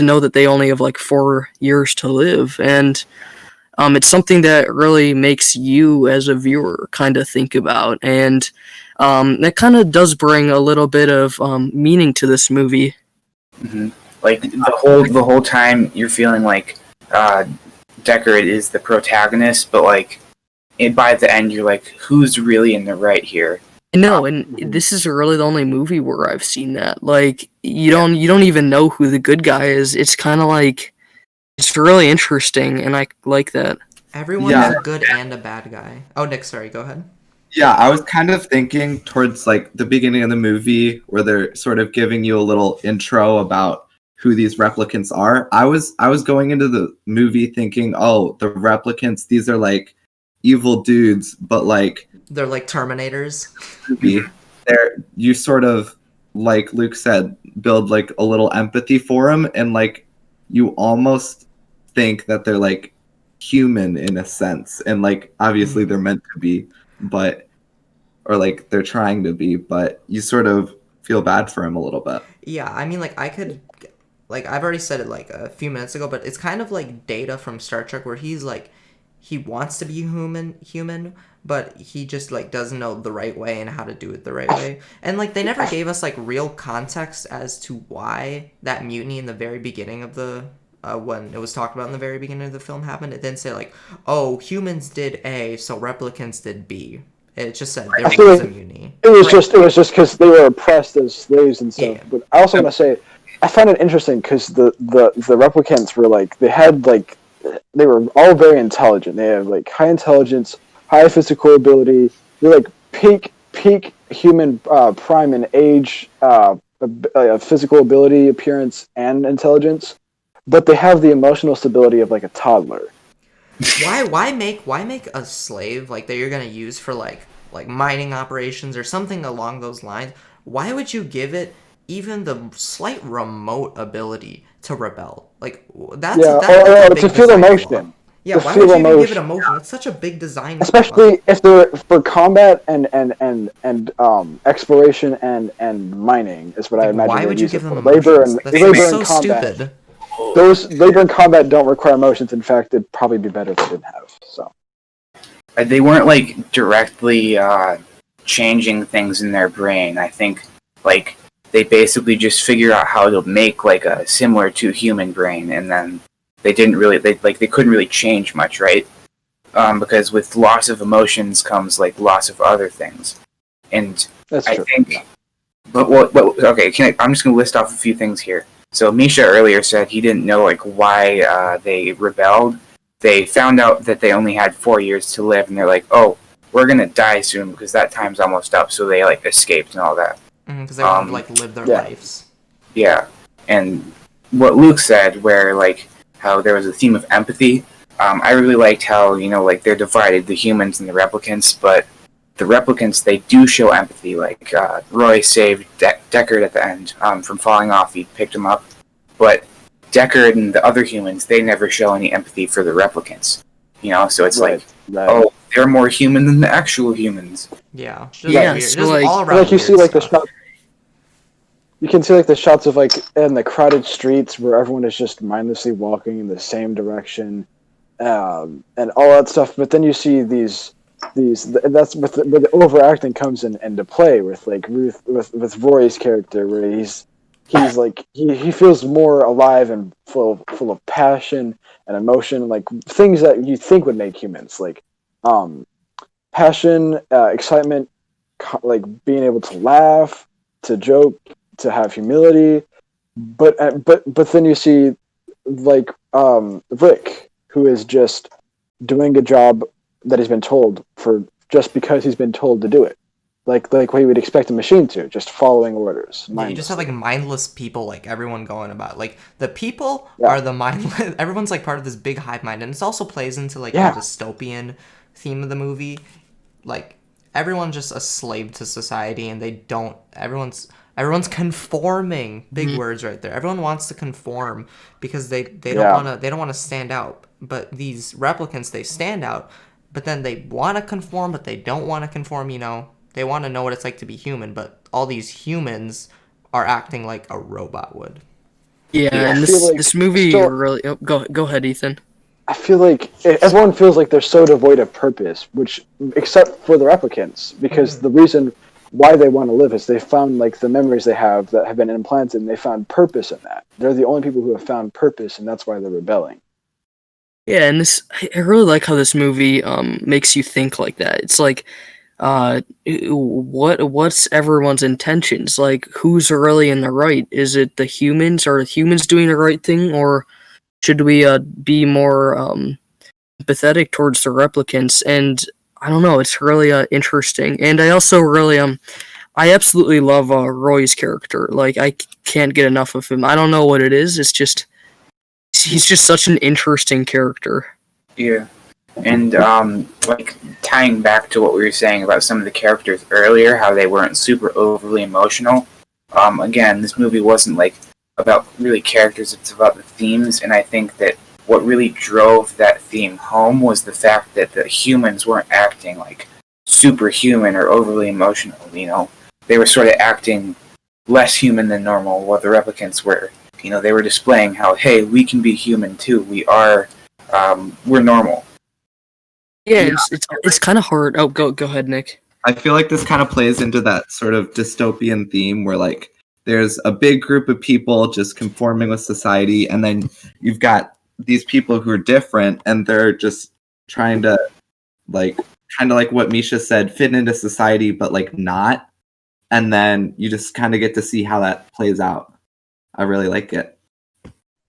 know that they only have like 4 years to live, and it's something that really makes you as a viewer kind of think about, and that kind of does bring a little bit of meaning to this movie. Mm-hmm. Like the whole time you're feeling like Deckard is the protagonist, but like by the end you're like, who's really in the right here? No, and this is really the only movie where I've seen that. Like, you don't even know who the good guy is. It's kind of like, it's really interesting, and I like that. Everyone's a good and a bad guy. Oh, Nick, sorry, go ahead. Yeah, I was kind of thinking towards like the beginning of the movie where they're sort of giving you a little intro about who these replicants are. I was going into the movie thinking, oh, the replicants, these are like evil dudes, but like they're like Terminators. You sort of, like Luke said, build like a little empathy for them, and like you almost think that they're like human in a sense, and like obviously they're meant to be, but or like they're trying to be, but you sort of feel bad for him a little bit. Yeah, I mean, like I could, like I've already said it like a few minutes ago, but it's kind of like Data from Star Trek, where he's like, he wants to be human, but he just like doesn't know the right way and how to do it the right way. And like they never gave us like real context as to why that mutiny in the very beginning of the when it was talked about in the very beginning of the film happened. It didn't say like, oh, humans did A, so replicants did B. It just said there was a mutiny. It was just because they were oppressed as slaves and stuff. Yeah. But I also want to say, I found it interesting because the replicants were like, they were all very intelligent. They have like high intelligence, high physical ability. They're like peak human prime in age, physical ability, appearance, and intelligence. But they have the emotional stability of like a toddler. Why make a slave like that you're gonna use for like mining operations or something along those lines? Why would you give it even the slight remote ability to rebel? Like that's to feel emotion. Flaw. Yeah, why would you even give it emotion? It's such a big design. Especially if they're for combat and exploration and mining is what I imagine. Why would you give them emotions? Labor so and combat. Stupid. Those labor and combat don't require emotions. In fact, it'd probably be better if they didn't have. So they weren't like directly changing things in their brain. I think like they basically just figure out how to make like a similar to human brain, and then they couldn't really change much, right? Because with loss of emotions comes like loss of other things, and that's true. I think. But okay, I'm just gonna list off a few things here. So Misha earlier said he didn't know like why they rebelled. They found out that they only had 4 years to live, and they're like, "Oh, we're gonna die soon because that time's almost up." So they like escaped and all that. Because they want to like live their lives. Yeah, and what Luke said, where like how there was a theme of empathy. I really liked how like they're divided, the humans and the replicants, but the replicants, they do show empathy. Like Roy saved Deckard at the end from falling off. He picked him up, but Deckard and the other humans, they never show any empathy for the replicants. So it's Right. oh, they're more human than the actual humans. Yeah. Just Yeah, weird. so, Just like- all around Like you see, weird like the stuff. shot. You can see like the shots of like in the crowded streets where everyone is just mindlessly walking in the same direction, and all that stuff. But then you see these that's where the overacting comes into play with like with Roy's character, where he's like he feels more alive and full of passion and emotion, like things that you think would make humans, like passion, excitement, like being able to laugh, to joke, to have humility. But then you see like Rick, who is just doing a job that he's been told for just because he's been told to do it, like what you would expect a machine to, just following orders. Yeah, you just have like mindlessly. mindless people, like everyone going about. Like the people Yeah. are the mindless. Everyone's like part of this big hive mind, and this also plays into like Yeah. the dystopian theme of the movie. Like everyone's just a slave to society, and they don't. Everyone's conforming. Big words right there. Everyone wants to conform because they don't Yeah. wanna stand out. But these replicants, they stand out, but then they want to conform, but they don't want to conform. They want to know what it's like to be human, but all these humans are acting like a robot would. Yeah, and I feel like this movie still- really. Oh, go ahead, Ethan. I feel like everyone feels like they're so devoid of purpose, which except for the replicants, because the reason why they want to live is they found like the memories they have that have been implanted, and they found purpose in that. They're the only people who have found purpose, and that's why they're rebelling. Yeah, and I really like how this movie makes you think like that. It's like, what's everyone's intentions? Like, who's really in the right? Is it the humans? Are the humans doing the right thing, or should we be more empathetic towards the replicants? And I don't know. It's really interesting, and I also really I absolutely love Roy's character. Like, I can't get enough of him. I don't know what it is. It's just he's just such an interesting character. Yeah. And like tying back to what we were saying about some of the characters earlier, how they weren't super overly emotional. Again, this movie wasn't like about really characters, it's about the themes, and I think that what really drove that theme home was the fact that the humans weren't acting like superhuman or overly emotional. They were sort of acting less human than normal, while the replicants were. They were displaying how, hey, we can be human too. We're normal. Yeah, it's kind of hard. Oh, go ahead, Nick. I feel like this kind of plays into that sort of dystopian theme where like there's a big group of people just conforming with society, and then you've got these people who are different, and they're just trying to like kind of like what Misha said, fit into society, but like not. And then you just kind of get to see how that plays out. I really like it.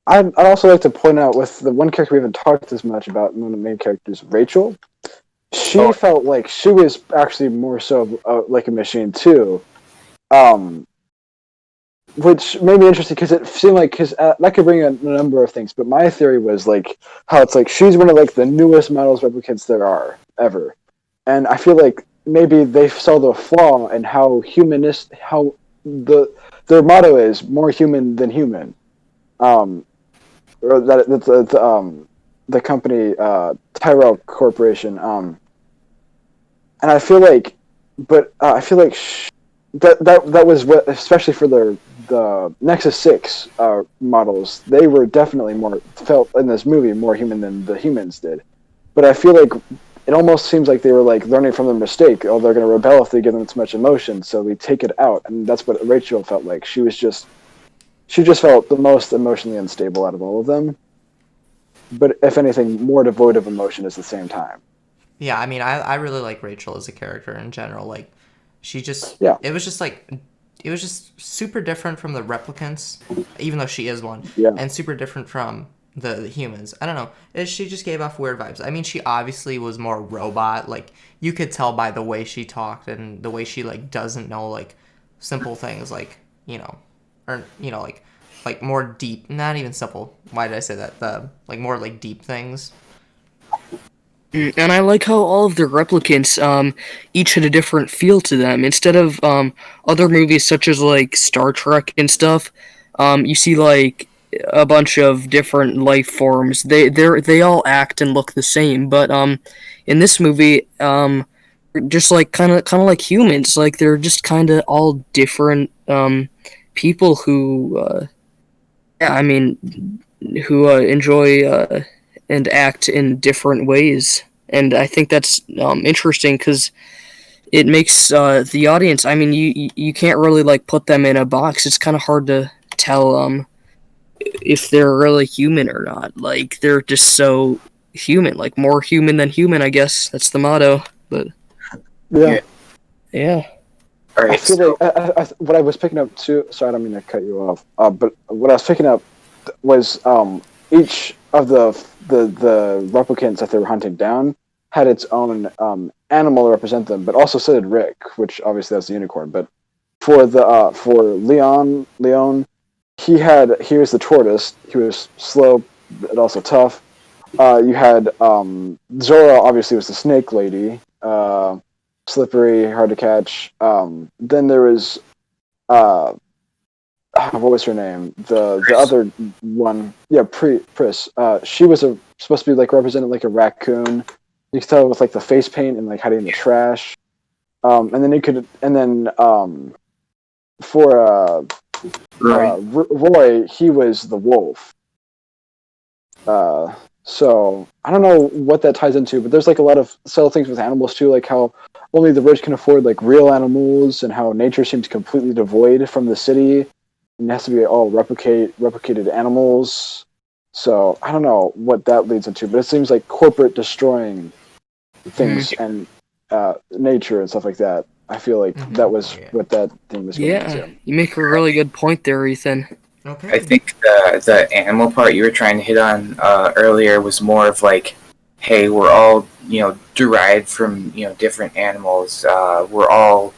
I'd also like to point out with the one character we haven't talked as much about, one of the main characters, Rachel. She felt like she was actually more so like a machine too, which made me interesting because it seemed like that could bring a number of things. But my theory was like how it's like she's one of like the newest models replicants there are ever, and I feel like maybe they saw the flaw in how their motto is more human than human. Or that's the company Tyrell Corporation, and I feel like, that was what, especially for the Nexus 6 models, they were definitely felt in this movie more human than the humans did. But I feel like it almost seems like they were like learning from their mistake. Oh, they're going to rebel if they give them too much emotion, so we take it out, and that's what Rachel felt like. She just felt the most emotionally unstable out of all of them. But if anything, more devoid of emotion at the same time. Yeah, I mean, I really like Rachel as a character in general. Like, she just... Yeah. It was just super different from the replicants, even though she is one. Yeah. And super different from the humans. I don't know. She just gave off weird vibes. I mean, she obviously was more robot. Like, you could tell by the way she talked and the way she, like, doesn't know, like, simple things, like, like more deep, not even simple. Why did I say that? Like more like deep things. And I like how all of the replicants each had a different feel to them. Instead of other movies such as like Star Trek and stuff, you see like a bunch of different life forms. They all act and look the same, but in this movie, just like kind of like humans, like they're just kind of all different people who yeah, I mean, who enjoy and act in different ways, and I think that's interesting because it makes the audience. I mean, you can't really like put them in a box. It's kind of hard to tell if they're really human or not. Like they're just so human, like more human than human. I guess that's the motto. But Yeah. yeah. All I right. feel like what I was picking up too. Sorry, I don't mean to cut you off. But what I was picking up was each of the replicants that they were hunting down had its own animal to represent them, but also so did Rick, which obviously that's the unicorn. But for the for Leon, he was the tortoise. He was slow but also tough. You had Zora, obviously was the snake lady. Slippery, hard to catch. Then there was what was her name? The other one, yeah, Pris. She was supposed to be like represented like a raccoon. You could tell with like the face paint and like hiding in the trash. And then for Roy, he was the wolf. So I don't know what that ties into, but there's like a lot of subtle things with animals too, like how only the rich can afford like real animals, and how nature seems completely devoid from the city, and it has to be all replicated animals. So I don't know what that leads into, but it seems like corporate destroying things and nature and stuff like that. I feel like that was what that thing was going into. You make a really good point there, Ethan. Okay. I think the animal part you were trying to hit on earlier was more of like, hey, we're all derived from different animals. We're all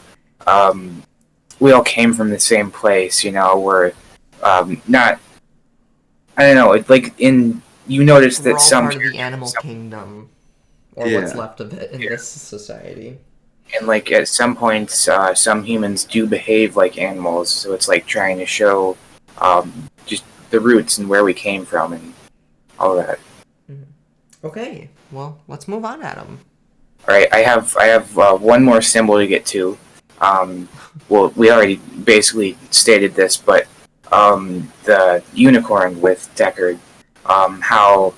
we all came from the same place. We're not. I don't know. It's like you notice We're that all some part of the animal kingdom, or what's left of it in this society. And like at some points, some humans do behave like animals. So it's like trying to show just the roots and where we came from and all that. Okay, well, let's move on, Adam. All right, I have one more symbol to get to. Well, we already basically stated this, but the unicorn with Deckard, how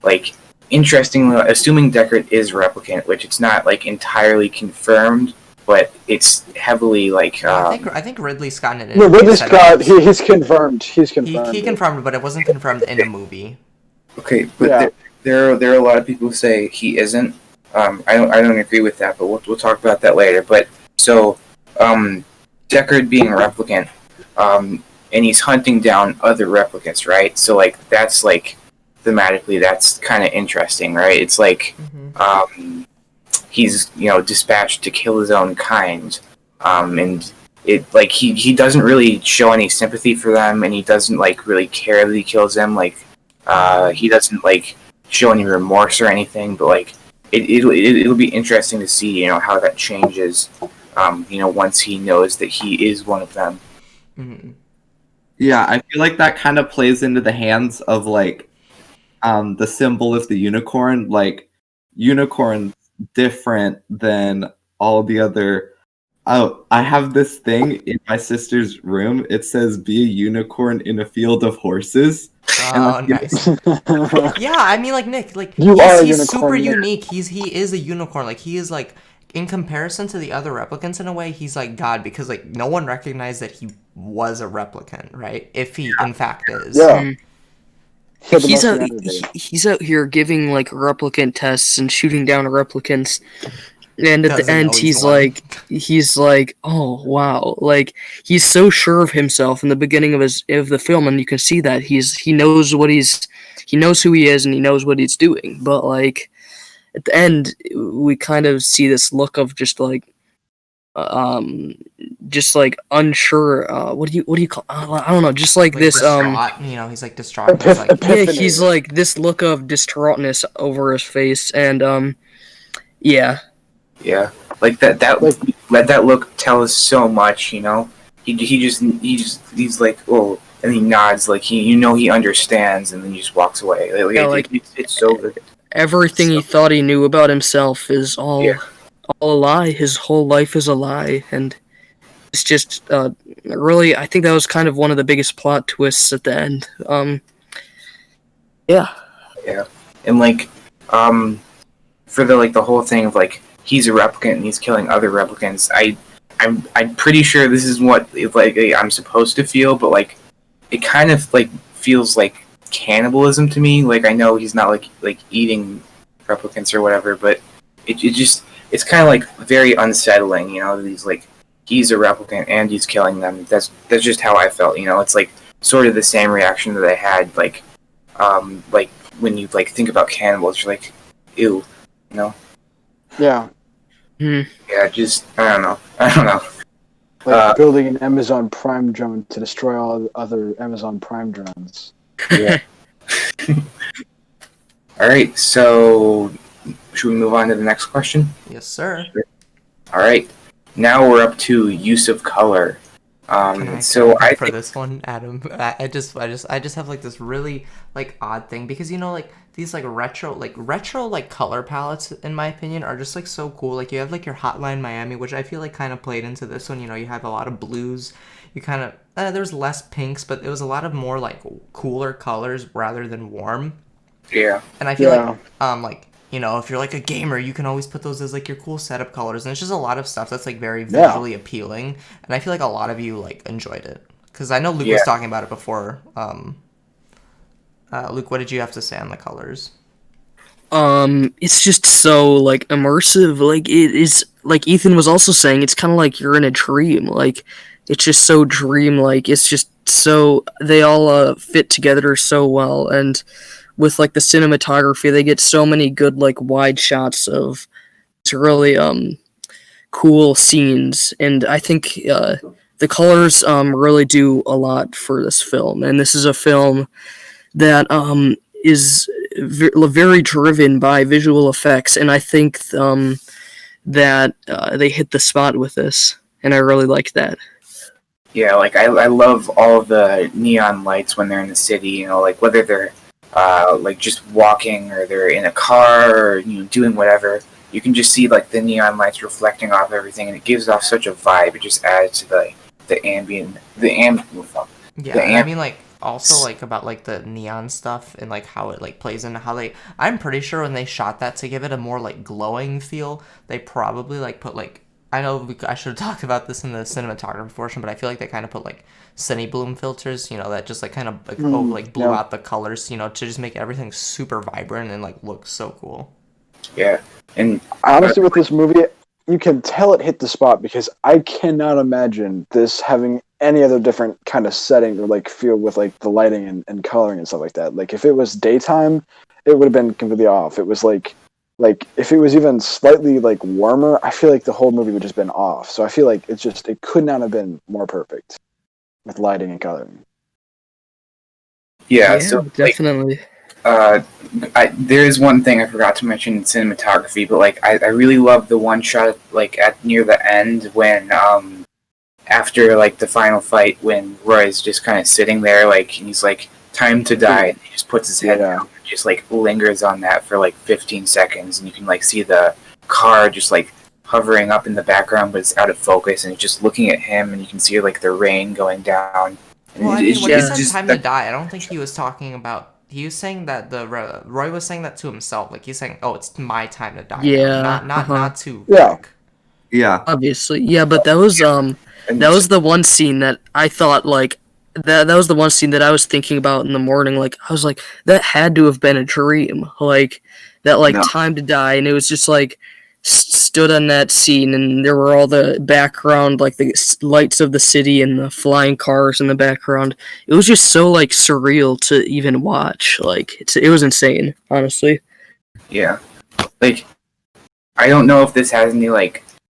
like interestingly, assuming Deckard is replicant, which it's not like entirely confirmed, but it's heavily like. I think Ridley Scott in it. No, Ridley Scott. He's confirmed. He's confirmed. He confirmed it, but it wasn't confirmed in the movie. Okay, but there are a lot of people who say he isn't. I don't agree with that, but we'll talk about that later. But so, Deckard being a replicant, and he's hunting down other replicants, right? So like that's like thematically that's kind of interesting, right? It's like he's dispatched to kill his own kind, and it like he doesn't really show any sympathy for them, and he doesn't like really care that he kills them. Like he doesn't like show any remorse or anything, but like it'll be interesting to see how that changes once he knows that he is one of them. Yeah, I feel like that kind of plays into the hands of like the symbol of the unicorn. Like unicorn's different than all the other. Oh, I have this thing in my sister's room. It says "Be a unicorn in a field of horses." Oh, nice. Yeah, I mean, like Nick, like he's super unique. He is a unicorn. Like he is like in comparison to the other replicants in a way, he's like God because like no one recognized that he was a replicant, right? If he in fact is. Yeah. He's out here giving like replicant tests and shooting down replicants. And at the end, he's like, oh wow, like he's so sure of himself in the beginning of the film, and you can see that he knows who he is, and he knows what he's doing. But like at the end, we kind of see this look of just like unsure. What do you call? I don't know. Just like this. Distraught, he's like distraught. He's like this look of distraughtness over his face, and yeah. Yeah, like that. Let that look tell us so much. He's like, oh, and he nods like he understands, and then he just walks away. It's so good. Everything he thought he knew about himself is all a lie. His whole life is a lie, and it's just really. I think that was kind of one of the biggest plot twists at the end. Yeah, and for the whole thing of he's a replicant and he's killing other replicants. I'm pretty sure this is what I'm supposed to feel, but it kind of feels like cannibalism to me. I know he's not like eating replicants or whatever, but it's kind of very unsettling. These he's a replicant and he's killing them. That's just how I felt. It's sort of the same reaction that I had when you think about cannibals. You're like, ew, Yeah. Yeah, just I don't know. Building an Amazon Prime drone to destroy all other Amazon Prime drones. Yeah. All right, so should we move on to the next question? Yes, sir. All right, now we're up to use of color. So I for this one, Adam, I just have this really odd thing because these retro color palettes, in my opinion, are just so cool. You have your Hotline Miami, which I feel kind of played into this one. You have a lot of blues. You kind of there's less pinks, but it was a lot of more cooler colors rather than warm. Yeah. And I feel if you're a gamer, you can always put those as your cool setup colors, and it's just a lot of stuff that's very visually appealing. And I feel a lot of you enjoyed it because I know Luke was talking about it before. Luke, what did you have to say on the colors? It's just so immersive. It is Ethan was also saying. It's kind of you're in a dream. It's just so dreamlike. It's just so they all fit together so well, and with the cinematography, they get so many good wide shots of really cool scenes, and I think the colors really do a lot for this film. And this is a film that is very driven by visual effects, and I think that they hit the spot with this, and I really like that. Yeah, I love all of the neon lights when they're in the city. Whether they're just walking or they're in a car or doing whatever, you can just see the neon lights reflecting off everything, and it gives off such a vibe. It just adds to the ambient. I mean also about the neon stuff and how it plays into how I'm pretty sure when they shot that to give it a more glowing feel, they probably put I know I should have talked about this in the cinematography portion, but I feel they kind of put Cine Bloom filters, that just kind of blew out the colors, to just make everything super vibrant and look so cool. Yeah, and honestly, with this movie, you can tell it hit the spot because I cannot imagine this having any other different kind of setting or feel with the lighting and coloring and stuff like that. If it was daytime, it would have been completely off. It was if it was even slightly warmer, I feel the whole movie would just been off. So I feel it could not have been more perfect with lighting and coloring. Yeah, so definitely. There is one thing I forgot to mention in cinematography, but I really love the one shot at near the end when after the final fight when Roy's just kind of sitting there and he's time to die, and he just puts his head down and just lingers on that for 15 seconds, and you can see the car just hovering up in the background, but it's out of focus, and it's just looking at him, and you can see the rain going down. And when he said time to die, I don't think he was talking about. He was saying that Roy was saying that to himself. He's saying, "Oh, it's my time to die." Yeah, not to. Yeah. Obviously, yeah, but that was the one scene that I thought that was the one scene that I was thinking about in the morning. I was that had to have been a dream. That time to die, and it was just stood on that scene, and there were all the background, the lights of the city and the flying cars in the background. It was just so surreal to even watch. It was insane, honestly. Yeah, I don't know if this has any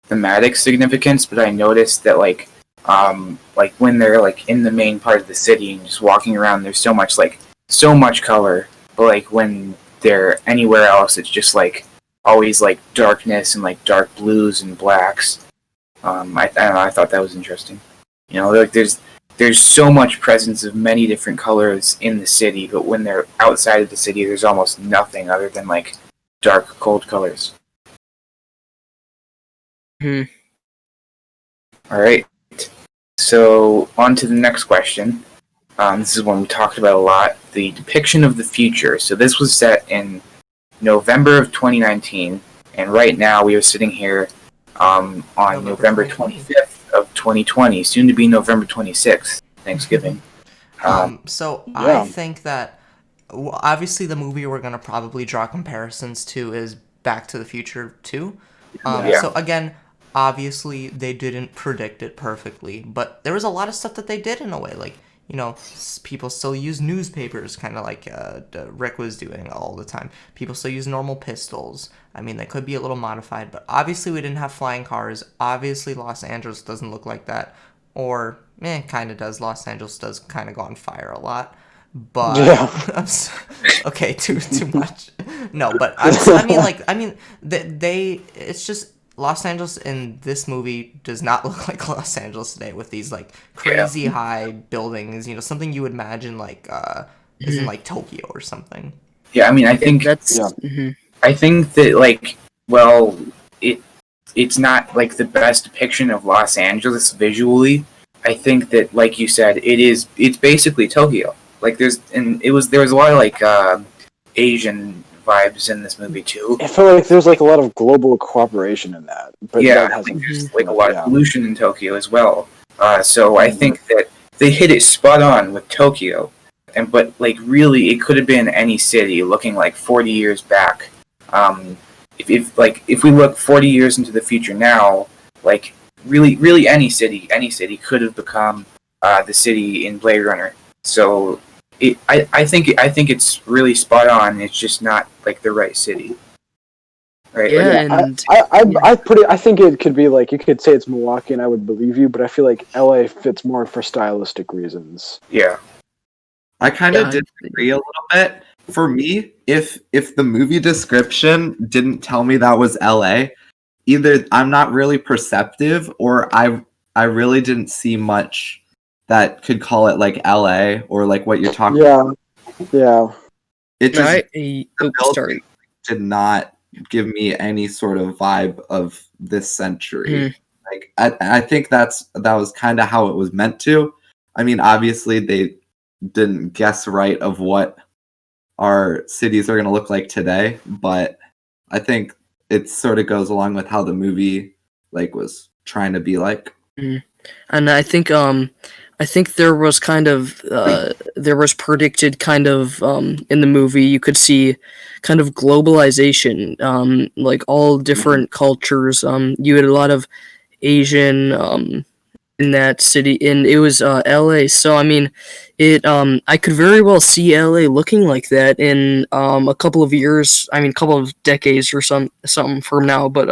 thematic significance, but I noticed that when they're in the main part of the city and just walking around, there's so much color, but when they're anywhere else, it's just always darkness and dark blues and blacks. I don't know, I thought that was interesting. There's there's so much presence of many different colors in the city, but when they're outside of the city, there's almost nothing other than like dark, cold colors. Hmm. All right. So on to the next question. This is one we talked about a lot. The depiction of the future. So this was set in November of 2019, and right now we are sitting here on November 25th of 2020, soon to be November 26th, Thanksgiving. So Yeah. I think that obviously the movie we're gonna probably draw comparisons to is Back to the Future 2. Yeah. So again, obviously they didn't predict it perfectly, but there was a lot of stuff that they did in a way. Like, you know, people still use newspapers, kind of like Rick was doing all the time. People still use normal pistols. I mean, they could be a little modified, but obviously we didn't have flying cars. Obviously Los Angeles doesn't look like that. Or, kind of does. Los Angeles does kind of go on fire a lot. But, Yeah. okay, too much. No, but I mean, it's just, Los Angeles in this movie does not look like Los Angeles today with these like crazy high buildings, you know, something you would imagine like is in like Tokyo or something. Yeah, I mean, I think That's I think that like, well, it's not like the best depiction of Los Angeles visually. I think that, like you said, it's basically Tokyo. Like there was a lot of like Asian vibes in this movie too. I feel like there's like a lot of global cooperation in that. But Yeah, that I think hasn't. there's like a lot of pollution in Tokyo as well. So I think that they hit it spot on with Tokyo, but like really, it could have been any city looking like 40 years back. If we look 40 years into the future now, like really any city could have become the city in Blade Runner. So I think it's really spot on. It's just not like the right city, right? yeah, Like, and I think it could be like, you could say it's Milwaukee and I would believe you, but I feel like LA fits more for stylistic reasons. yeah, I kind of disagree a little bit. For me, if the movie description didn't tell me that was LA, either I'm not really perceptive, or I really didn't see much that could call it like LA or like what you're talking about. Yeah. It just sorry. did not give me any sort of vibe of this century. Like I think that was kind of how it was meant to. I mean, obviously they didn't guess right of what our cities are going to look like today, but I think it sort of goes along with how the movie like was trying to be like. And I think there was kind of there was predicted kind of in the movie, you could see kind of globalization, like all different cultures. You had a lot of Asian in that city, and it was LA. So I mean, I could very well see LA looking like that in a couple of years. I mean, a couple of decades or something from now. But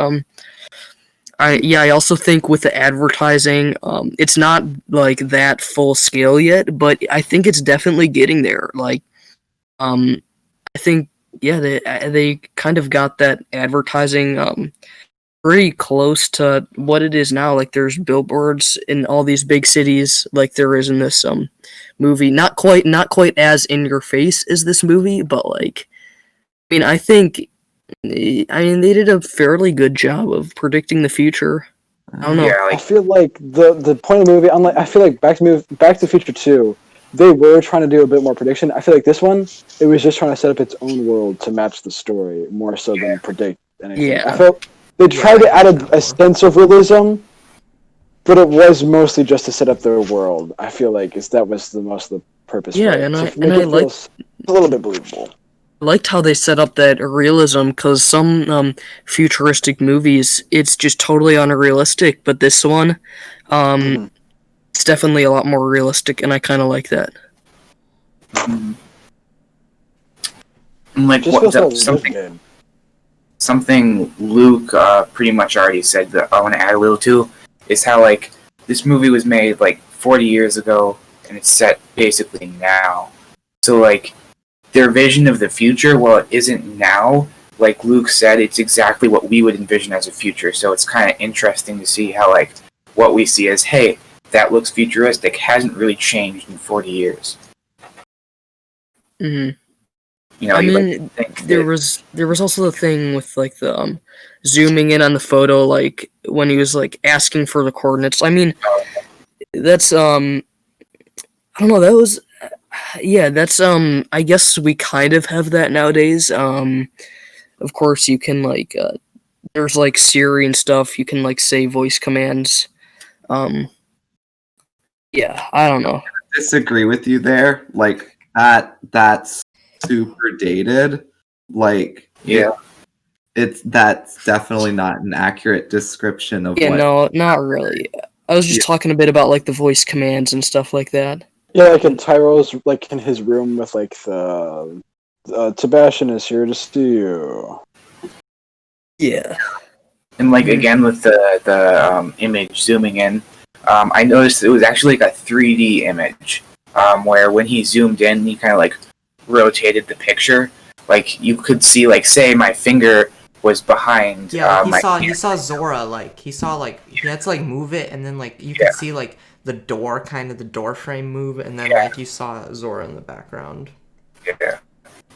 I also think with the advertising, it's not like that full scale yet, but I think it's definitely getting there. Like, I think they kind of got that advertising pretty close to what it is now. Like, there's billboards in all these big cities, like there is in this movie. Not quite as in your face as this movie, but like, I mean, I think. They did a fairly good job of predicting the future. I don't know. yeah, I feel like the point of the movie, unlike, I feel like Back to the Future 2, they were trying to do a bit more prediction. I feel like this one, it was just trying to set up its own world to match the story more so than predict anything. Yeah. I felt they tried to add a sense of realism, but it was mostly just to set up their world. I feel like that was the most of the purpose. Yeah, for it. and So I like a little bit believable. I liked how they set up that realism, because some futuristic movies, it's just totally unrealistic, but this one, it's definitely a lot more realistic, and I kind of like that. like Just what feels so something good. something Luke pretty much already said that I want to add a little to is how like this movie was made like 40 years ago and it's set basically now. So like their vision of the future, well, it isn't now. Like Luke said, it's exactly what we would envision as a future. So it's kind of interesting to see how like what we see as, hey, that looks futuristic hasn't really changed in 40 years. Hmm. You know, I you mean, like to think there that, was also the thing with like the zooming in on the photo, like when he was like asking for the coordinates. I mean, that's I don't know. That was yeah. That's I guess we kind of have that nowadays. Of course, you can like there's like Siri and stuff. You can like say voice commands. Um, yeah, I don't know. Disagree with you there. Like that's super dated. Like yeah. that's definitely not an accurate description of Yeah, what. no, not really. I was just Yeah. talking a bit about like the voice commands and stuff like that. Yeah, like in Tyro's, like in his room with like the Sebastian is here to see you. Yeah. And like Mhm. again with the image zooming in, I noticed it was actually like a 3D image, where when he zoomed in, he kind of like rotated the picture. Like you could see, like say my finger was behind. Yeah, he my saw Zora, like he saw like he had to like move it, and then like you Yeah. could see like the door, kind of the door frame move, and then Yeah. like you saw Zora in the background. Yeah.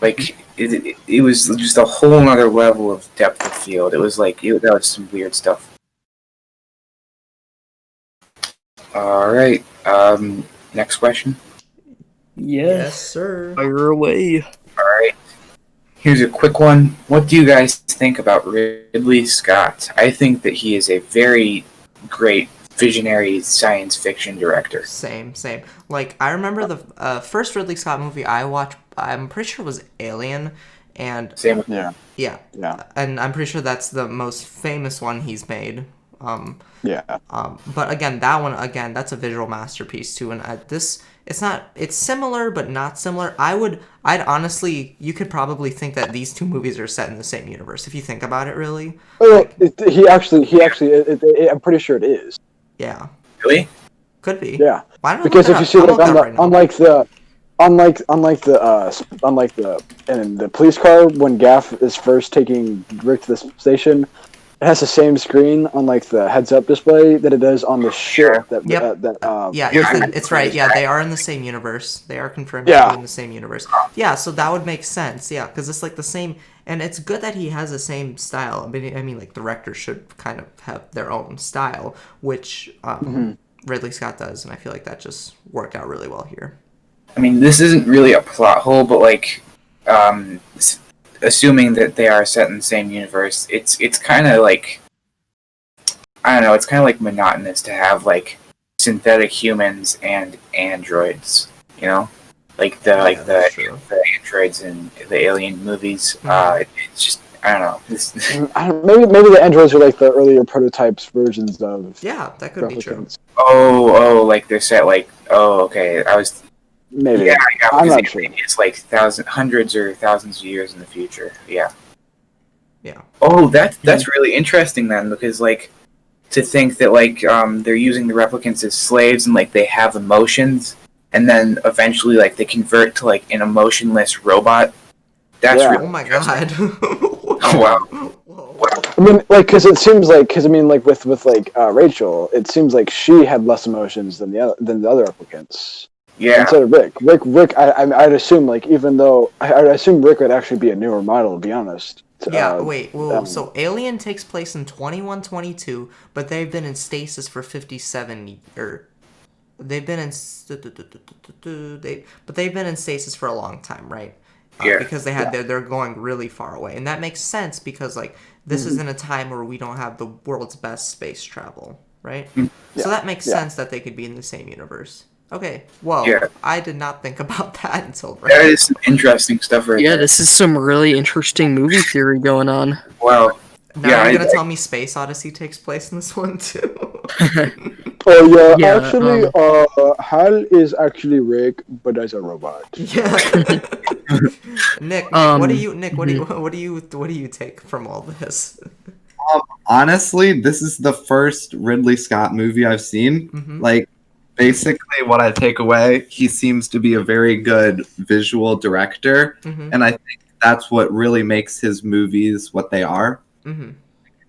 Like it was just a whole nother level of depth of field. It was like that was some weird stuff. All right. Next question. Yeah. Sir. Fire away. All right. Here's a quick one. What do you guys think about Ridley Scott? I think that he is a very great visionary science fiction director. Same. Like I remember the first Ridley Scott movie I watched. I'm pretty sure it was Alien, and Same with Yeah, yeah, yeah, and I'm pretty sure that's the most famous one he's made. yeah. But again, that one again, that's a visual masterpiece too. And it's similar but not similar. I'd honestly, you could probably think that these two movies are set in the same universe if you think about it really. Oh, he actually, I'm pretty sure it is. Yeah, really? could be. Yeah, Why don't I because look if it you up? see I'm like looking on it up right now. unlike the in the police car when Gaff is first taking Rick to the station, it has the same screen on like the heads-up display that it does on the ship that Yep. Yeah, Rick Ethan, is- it's right. Yeah, they are in the same universe. They are confirmed to Yeah. be in the same universe. Yeah, so that would make sense. Yeah, because it's like the same, and it's good that he has the same style. I mean, like directors should kind of have their own style, which Ridley Scott does, and I feel like that just worked out really well here. I mean, this isn't really a plot hole, but like, assuming that they are set in the same universe, it's kind of like, I don't know, it's kind of like monotonous to have like synthetic humans and androids, you know, like that's true. the androids in the Alien movies. It's just, I don't know. maybe the androids are like the earlier prototypes versions of Yeah, that could be true. replicants. Like they're set like, okay, I was. Maybe. Yeah, I'm because not sure. it's like hundreds or thousands of years in the future. Yeah. Yeah. Oh, that's really interesting then, because like to think that like they're using the replicants as slaves and like they have emotions, and then eventually like they convert to like an emotionless robot. That's Yeah. really Oh my interesting. god. Wow. Whoa. I mean, like, because it seems like, I mean, like with like Rachel, it seems like she had less emotions than the other replicants. Yeah. Instead of Rick, I'd assume like even though I'd assume Rick would actually be a newer model, to be honest. Yeah, wait, whoa. So Alien takes place in 2122, but they've been in stasis for 57 or they've been in but they've been in stasis for a long time, right? Yeah. Because they're going really far away. And that makes sense because like this is in a time where we don't have the world's best space travel, right? So that makes sense that they could be in the same universe. Okay, well, Yeah. I did not think about that until right That now. is some interesting stuff right Yeah, there. this is some really interesting movie theory going on. Wow. Now Yeah, you're gonna tell me Space Odyssey takes place in this one too? Oh yeah, Yeah, actually, Hal is actually Rick, but as a robot. Yeah. Nick, what do you take from all this? Honestly, this is the first Ridley Scott movie I've seen. Mhm. Like, basically, what I take away, he seems to be a very good visual director, Mhm. and I think that's what really makes his movies what they are. Mhm.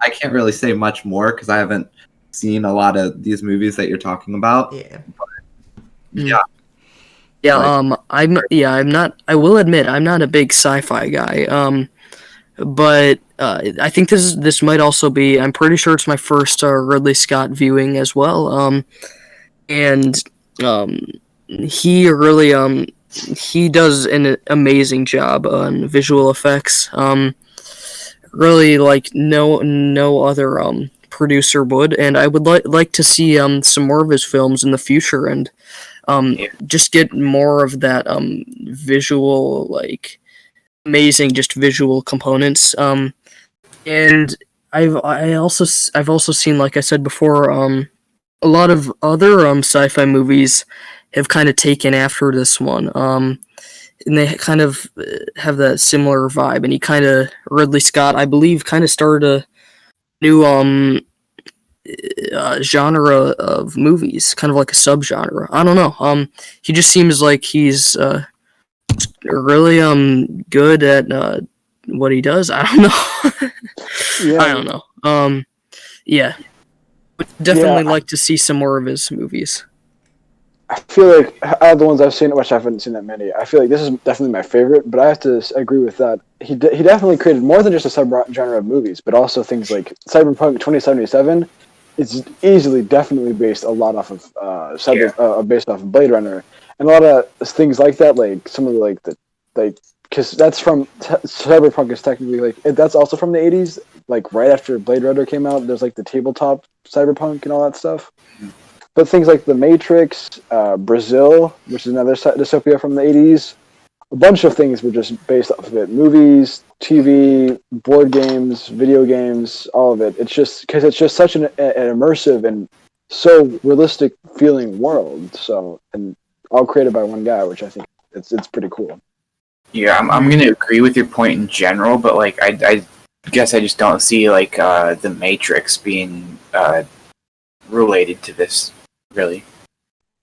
I can't really say much more because I haven't seen a lot of these movies that you're talking about. Yeah. Yeah. Yeah, Like- I'm not. I will admit, I'm not a big sci-fi guy. But I think this might also be. I'm pretty sure it's my first Ridley Scott viewing as well. And he really he does an amazing job on visual effects. Really like no other producer would, and I would like to see some more of his films in the future, and just get more of that visual, like amazing just visual components. And I've also seen, like I said before, a lot of other sci-fi movies have kind of taken after this one. And they kind of have that similar vibe. And Ridley Scott, I believe, kind of started a new genre of movies, kind of like a subgenre. I don't know. He just seems like he's really good at what he does. I don't know. Yeah. I don't know. Yeah. Would definitely like to see some more of his movies. I feel like out of the ones I've seen, which I haven't seen that many, I feel like this is definitely my favorite. But I have to agree with that. He definitely created more than just a subgenre of movies, but also things like Cyberpunk 2077. It's definitely based a lot off of based off of Blade Runner, and a lot of things like that. Like some of because that's from Cyberpunk is technically that's also from the 80s. Like right after Blade Runner came out, there's like the tabletop Cyberpunk and all that stuff. But things like The Matrix, Brazil, which is another dystopia from the 80s, a bunch of things were just based off of it. Movies, TV, board games, video games, all of it. It's just because it's just such an immersive and so realistic feeling world. So, and all created by one guy, which I think it's pretty cool. Yeah, I'm going to agree with your point in general, but like I guess I just don't see like The Matrix being related to this, really.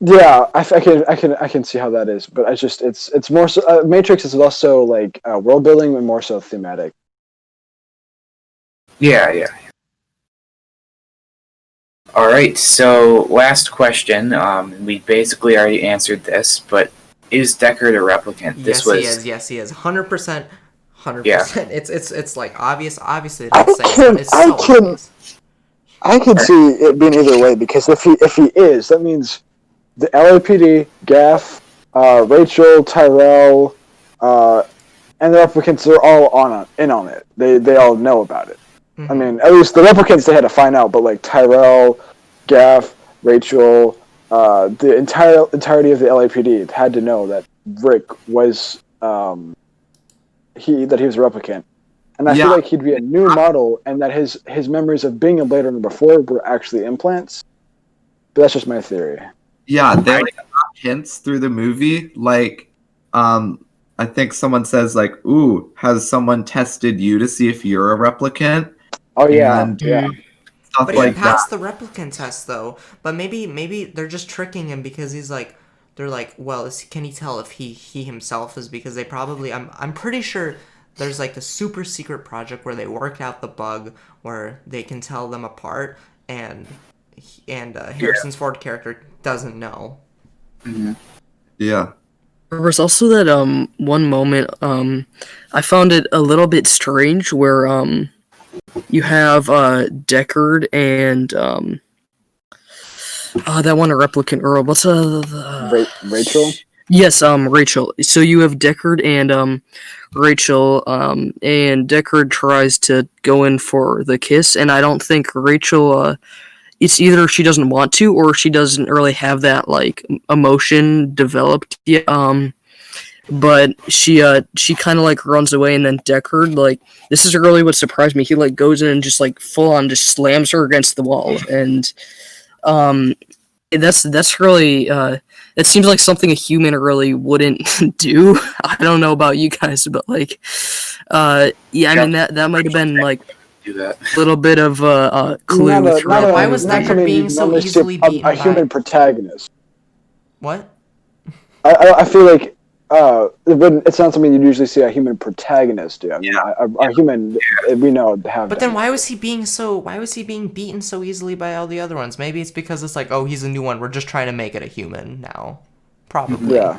Yeah, I can see how that is, but it's more so. Matrix is also like world building and more so thematic. Yeah. All right, so last question. We basically already answered this, but is Deckard a replicant? Yes, he is. 100%. 100%. Yeah. It's like obvious. Obviously, it doesn't say, but it's so obvious. I can see it being either way, because if he is, that means the LAPD, Gaff, Rachel, Tyrell, and the replicants are all in on it. They all know about it. Mm-hmm. I mean, at least the replicants they had to find out, but like Tyrell, Gaff, Rachel, the entirety of the LAPD had to know that Rick was he was a replicant. And I feel like he'd be a new model, and that his memories of being a Blade Runner before were actually implants. But that's just my theory. Yeah, they like hints through the movie. Like, I think someone says like, "Ooh, has someone tested you to see if you're a replicant?" Oh yeah, And But stuff he like passed that. the replicant test though. But maybe they're just tricking him because they're like, well, can he tell if he himself is, because they probably I'm pretty sure there's like a super secret project where they worked out the bug where they can tell them apart, and Harrison Ford character doesn't know. Mm-hmm. Yeah. There was also that one moment I found it a little bit strange where you have Deckard and that one, a replicant girl. What's Rachel? Yes, Rachel. So you have Deckard and Rachel, and Deckard tries to go in for the kiss, and I don't think Rachel. It's either she doesn't want to, or she doesn't really have that like emotion developed yet. But she kind of like runs away, and then Deckard, like, this is really what surprised me. He like goes in and just like full on just slams her against the wall, and that's really it seems like something a human really wouldn't do. I don't know about you guys, but like I mean that might have been like Do that. a little bit of a clue. Why was Deckard being so easily beaten a human protagonist? What? I feel like it's not something you usually see a human protagonist do. I mean, a human we know have. But then why was he being beaten so easily by all the other ones? Maybe it's because it's like, oh, he's a new one. We're just trying to make it a human now. Probably. Yeah.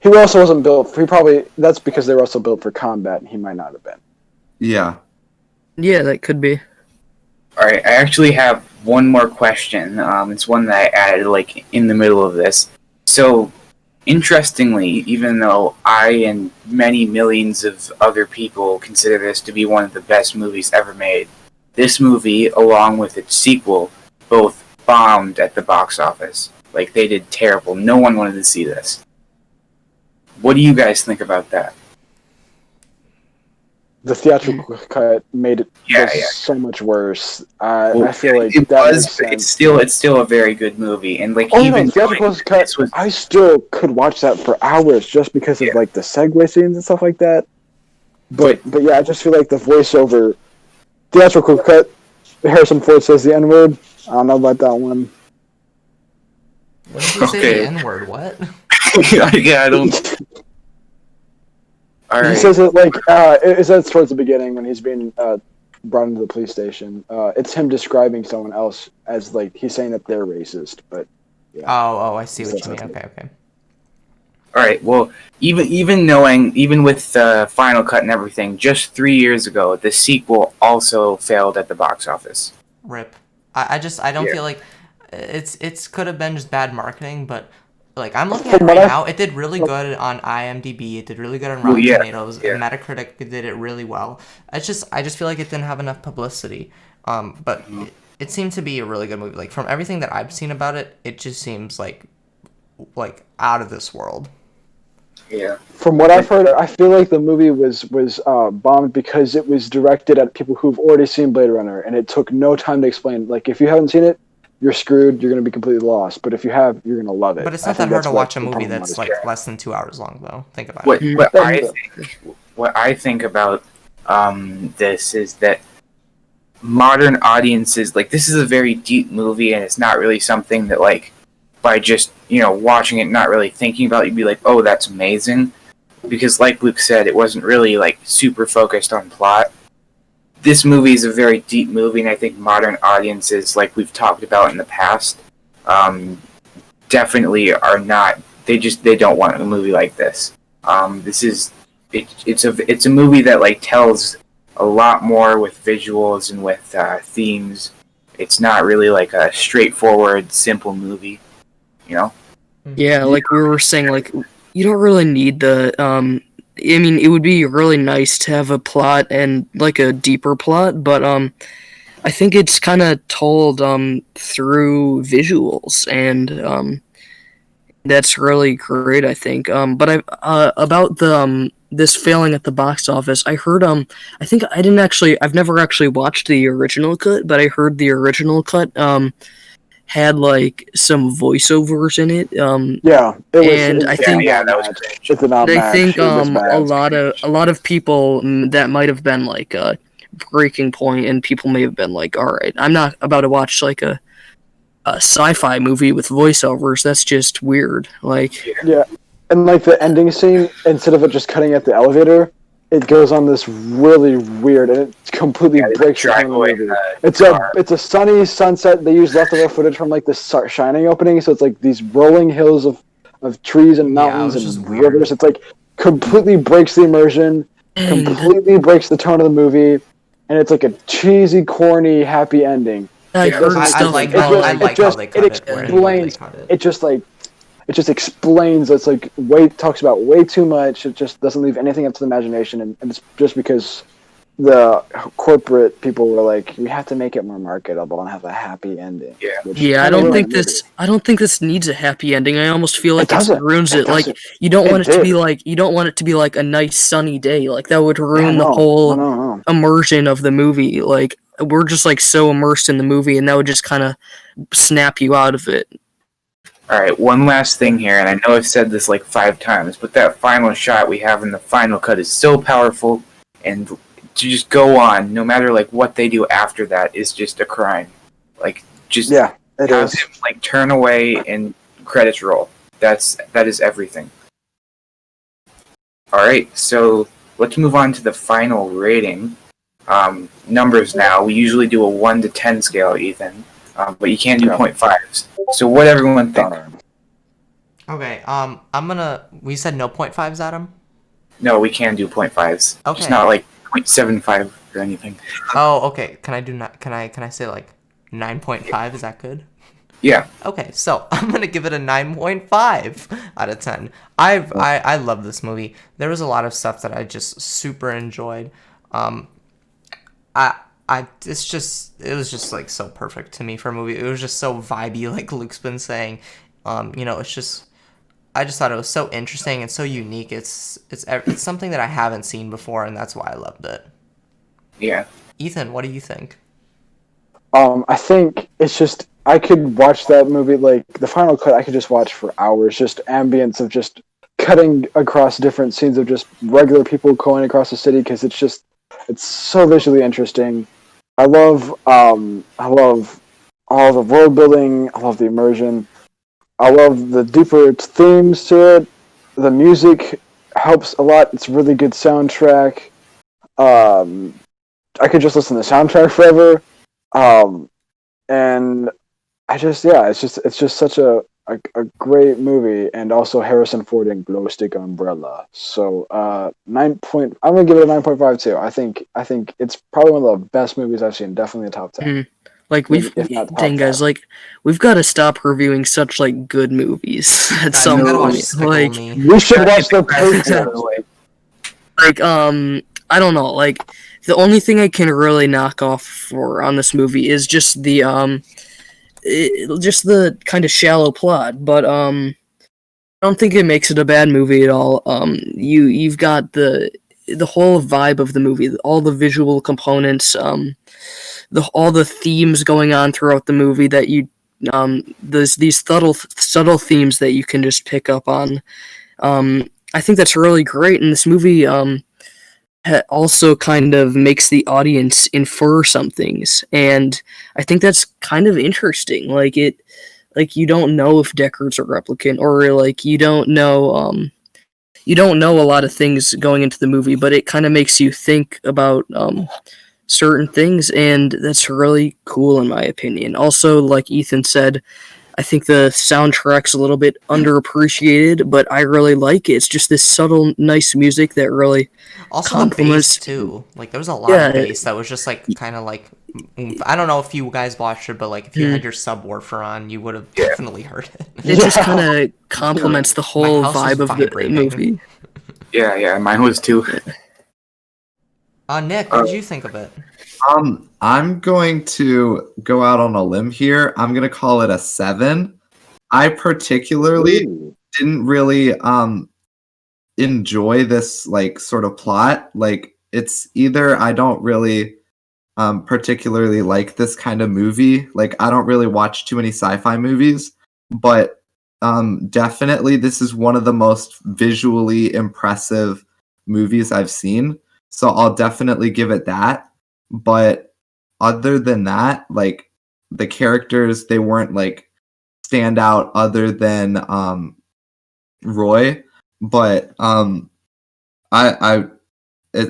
He also wasn't built. That's because they were also built for combat, and he might not have been. Yeah. Yeah, that could be. All right, I actually have one more question. It's one that I added like in the middle of this. So, interestingly, even though I and many millions of other people consider this to be one of the best movies ever made, this movie, along with its sequel, both bombed at the box office. Like, they did terrible. No one wanted to see this. What do you guys think about that? The theatrical cut made it so much worse. I feel like it's still a very good movie, and like even theatrical cut, I still could watch that for hours just because of like the segue scenes and stuff like that. But yeah, I just feel like the voiceover theatrical cut, Harrison Ford says the N-word. I don't know about that one. What did he say? The N-word? What? Yeah, I don't. All right. He says it like it says towards the beginning when he's being brought into the police station. It's him describing someone else as like he's saying that they're racist, but yeah. Oh, I see what you mean. Okay. All right. Well, even with the final cut and everything, just 3 years ago, the sequel also failed at the box office. Rip. I don't feel like it's could have been just bad marketing, but. Like, I'm looking at it right now, it did really good on IMDb, it did really good on Rotten Tomatoes, Metacritic did it really well. I just feel like it didn't have enough publicity. But it seemed to be a really good movie. Like, from everything that I've seen about it, it just seems like out of this world. Yeah. From what I've heard, I feel like the movie was bombed because it was directed at people who've already seen Blade Runner, and it took no time to explain. Like, if you haven't seen it, you're screwed. You're going to be completely lost. But if you have, you're going to love it. But it's not that hard to watch a movie that's like less than 2 hours long, though. Think about it. What I think about this is that modern audiences, like, this is a very deep movie, and it's not really something that, like, by just, watching it, not really thinking about it, you'd be like, oh, that's amazing. Because, like Luke said, it wasn't really, like, super focused on plot. This movie is a very deep movie, and I think modern audiences, like we've talked about in the past, definitely are not. They don't want a movie like this. It's a movie that like tells a lot more with visuals and with themes. It's not really like a straightforward, simple movie, Yeah, like we were saying, like you don't really need the. I mean, it would be really nice to have a plot and like a deeper plot, but I think it's kind of told through visuals, and that's really great. I think. But about the this failing at the box office, I heard I think I've never actually watched the original cut, but I heard the original cut had like some voiceovers in it. I think a lot of people that might have been like a breaking point, and people may have been like, all right, I'm not about to watch like a sci-fi movie with voiceovers. That's just weird. Like, yeah, and like the ending scene, instead of it just cutting at the elevator, it goes on this really weird, and it completely breaks the movie. It's a sunny sunset. They use leftover footage from like the Shining opening, so it's like these rolling hills of trees and mountains and rivers. It's like completely breaks the immersion, completely breaks the tone of the movie, and it's like a cheesy, corny, happy ending. I like how they cut it. It just explains. It's like talks about way too much. It just doesn't leave anything up to the imagination, and it's just because the corporate people were like, we have to make it more marketable and have a happy ending. I don't think this needs a happy ending. I almost feel like it ruins it. Like you don't want it to be like a nice sunny day. Like that would ruin the whole immersion of the movie. Like we're just like so immersed in the movie, and that would just kind of snap you out of it. All right, one last thing here, and I know I've said this like 5 times, but that final shot we have in the final cut is so powerful, and to just go on, no matter like what they do after that, is just a crime. Like just have him like turn away and credits roll. That is everything. All right, so let's move on to the final rating. Numbers now. We usually do a 1 to 10 scale, Ethan, but you can't do 0.5s. So what everyone think? Okay, we said no 0.5s, Adam? No, we can do 0.5s. Okay. It's not like 0.75 or anything. Oh, okay. Can I say like 9.5? Is that good? Yeah. Okay, so I'm gonna give it a 9.5 out of 10. I love this movie. There was a lot of stuff that I just super enjoyed. It was just like so perfect to me for a movie. It was just so vibey, like Luke's been saying. I just thought it was so interesting and so unique. It's something that I haven't seen before, and that's why I loved it. Yeah. Ethan, what do you think? I think it's just I could watch that movie, like the final cut. I could just watch for hours. Just ambience of just cutting across different scenes of just regular people going across the city, because it's so visually interesting. I love all the world building. I love the immersion. I love the deeper themes to it. The music helps a lot. It's a really good soundtrack. I could just listen to the soundtrack forever. And it's just such a great movie, and also Harrison Ford and Glow Stick Umbrella. So I'm gonna give it a 9.5 too. I think it's probably one of the best movies I've seen. Definitely a top 10. Like guys, like we've got to stop reviewing such like good movies at some point. Like we should watch the Patreon. Like I don't know. Like the only thing I can really knock off on this movie is just the kind of shallow plot, but I don't think it makes it a bad movie at all. You've got the whole vibe of the movie, all the visual components, all the themes going on throughout the movie that there's these subtle themes that you can just pick up on. I think that's really great, and this movie also kind of makes the audience infer some things, and I think that's kind of interesting. Like you don't know if Deckard's a replicant, or like you don't know a lot of things going into the movie, but it kind of makes you think about certain things, and that's really cool in my opinion. Also, like Ethan said, I think the soundtrack's a little bit underappreciated, but I really like it. It's just this subtle, nice music that really also complements the bass too. Like there was a lot of bass that was just like kind of like oomph. I don't know if you guys watched it, but like if you had your subwoofer on, you would have definitely heard it. It just kind of complements the whole vibe of the movie. Yeah, mine was too. Nick, what did you think of it? I'm going to go out on a limb here. I'm going to call it a 7. I particularly didn't really enjoy this like sort of plot. Like it's either I don't really particularly like this kind of movie. Like I don't really watch too many sci-fi movies, but definitely this is one of the most visually impressive movies I've seen. So I'll definitely give it that. But other than that, like the characters, they weren't like stand out other than Roy. But I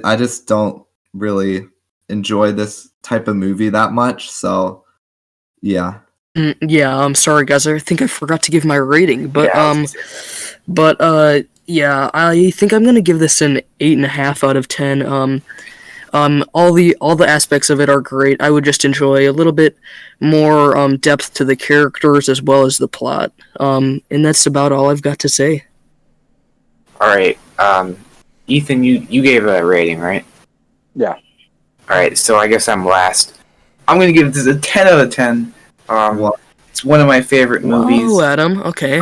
just don't really enjoy this type of movie that much. So yeah. Yeah, I'm sorry guys. I think I forgot to give my rating, but yeah, I think I'm gonna give this an 8.5 out of 10. All the aspects of it are great. I would just enjoy a little bit more depth to the characters as well as the plot. And that's about all I've got to say. All right, Ethan, you gave a rating, right? Yeah. All right, so I guess I'm last. I'm gonna give this a 10 out of 10. It's one of my favorite movies. Oh, Adam. Okay.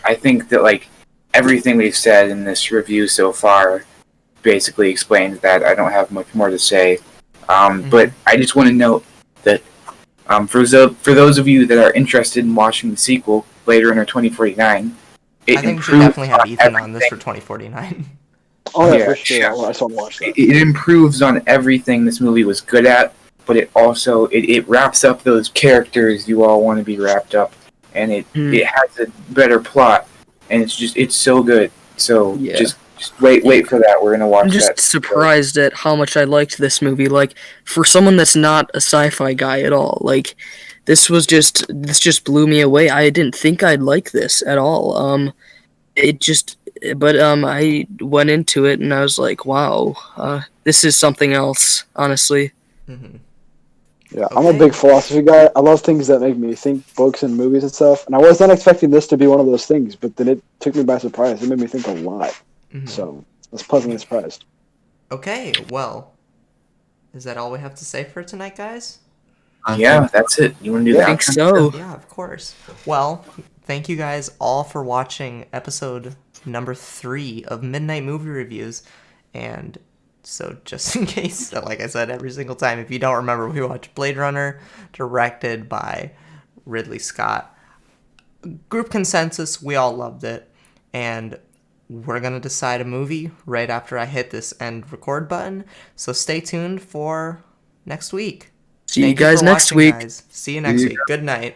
I think that like everything we've said in this review so far basically explains that. I don't have much more to say. But I just want to note that for those of you that are interested in watching the sequel, Blade Runner 2049, I think we should definitely have Ethan on this for 2049. Oh yeah, for sure. I just want to watch that. It improves on everything this movie was good at, but it also it wraps up those characters you all want to be wrapped up, and it has a better plot, and it's so good. So just Just wait for that. We're gonna watch I'm just that. surprised at how much I liked this movie. Like, for someone that's not a sci-fi guy at all, like, this just blew me away. I didn't think I'd like this at all. It just, but I went into it and I was like, wow, this is something else. Honestly, Mm-hmm. Yeah, I'm a big philosophy guy. I love things that make me think, books and movies and stuff. And I was not expecting this to be one of those things, but then it took me by surprise. It made me think a lot. Mm-hmm. So I was pleasantly surprised. Okay, well, is that all we have to say for tonight, guys? Yeah, that's it. You want to do I that? think so. Yeah, of course. Well, thank you guys all for watching episode number 3 of Midnight Movie Reviews. And so just in case, like I said every single time, if you don't remember, we watched Blade Runner, directed by Ridley Scott. Group consensus, we all loved it. And we're going to decide a movie right after I hit this end record button. So stay tuned for next week. See you guys next week. See you next week. Good night.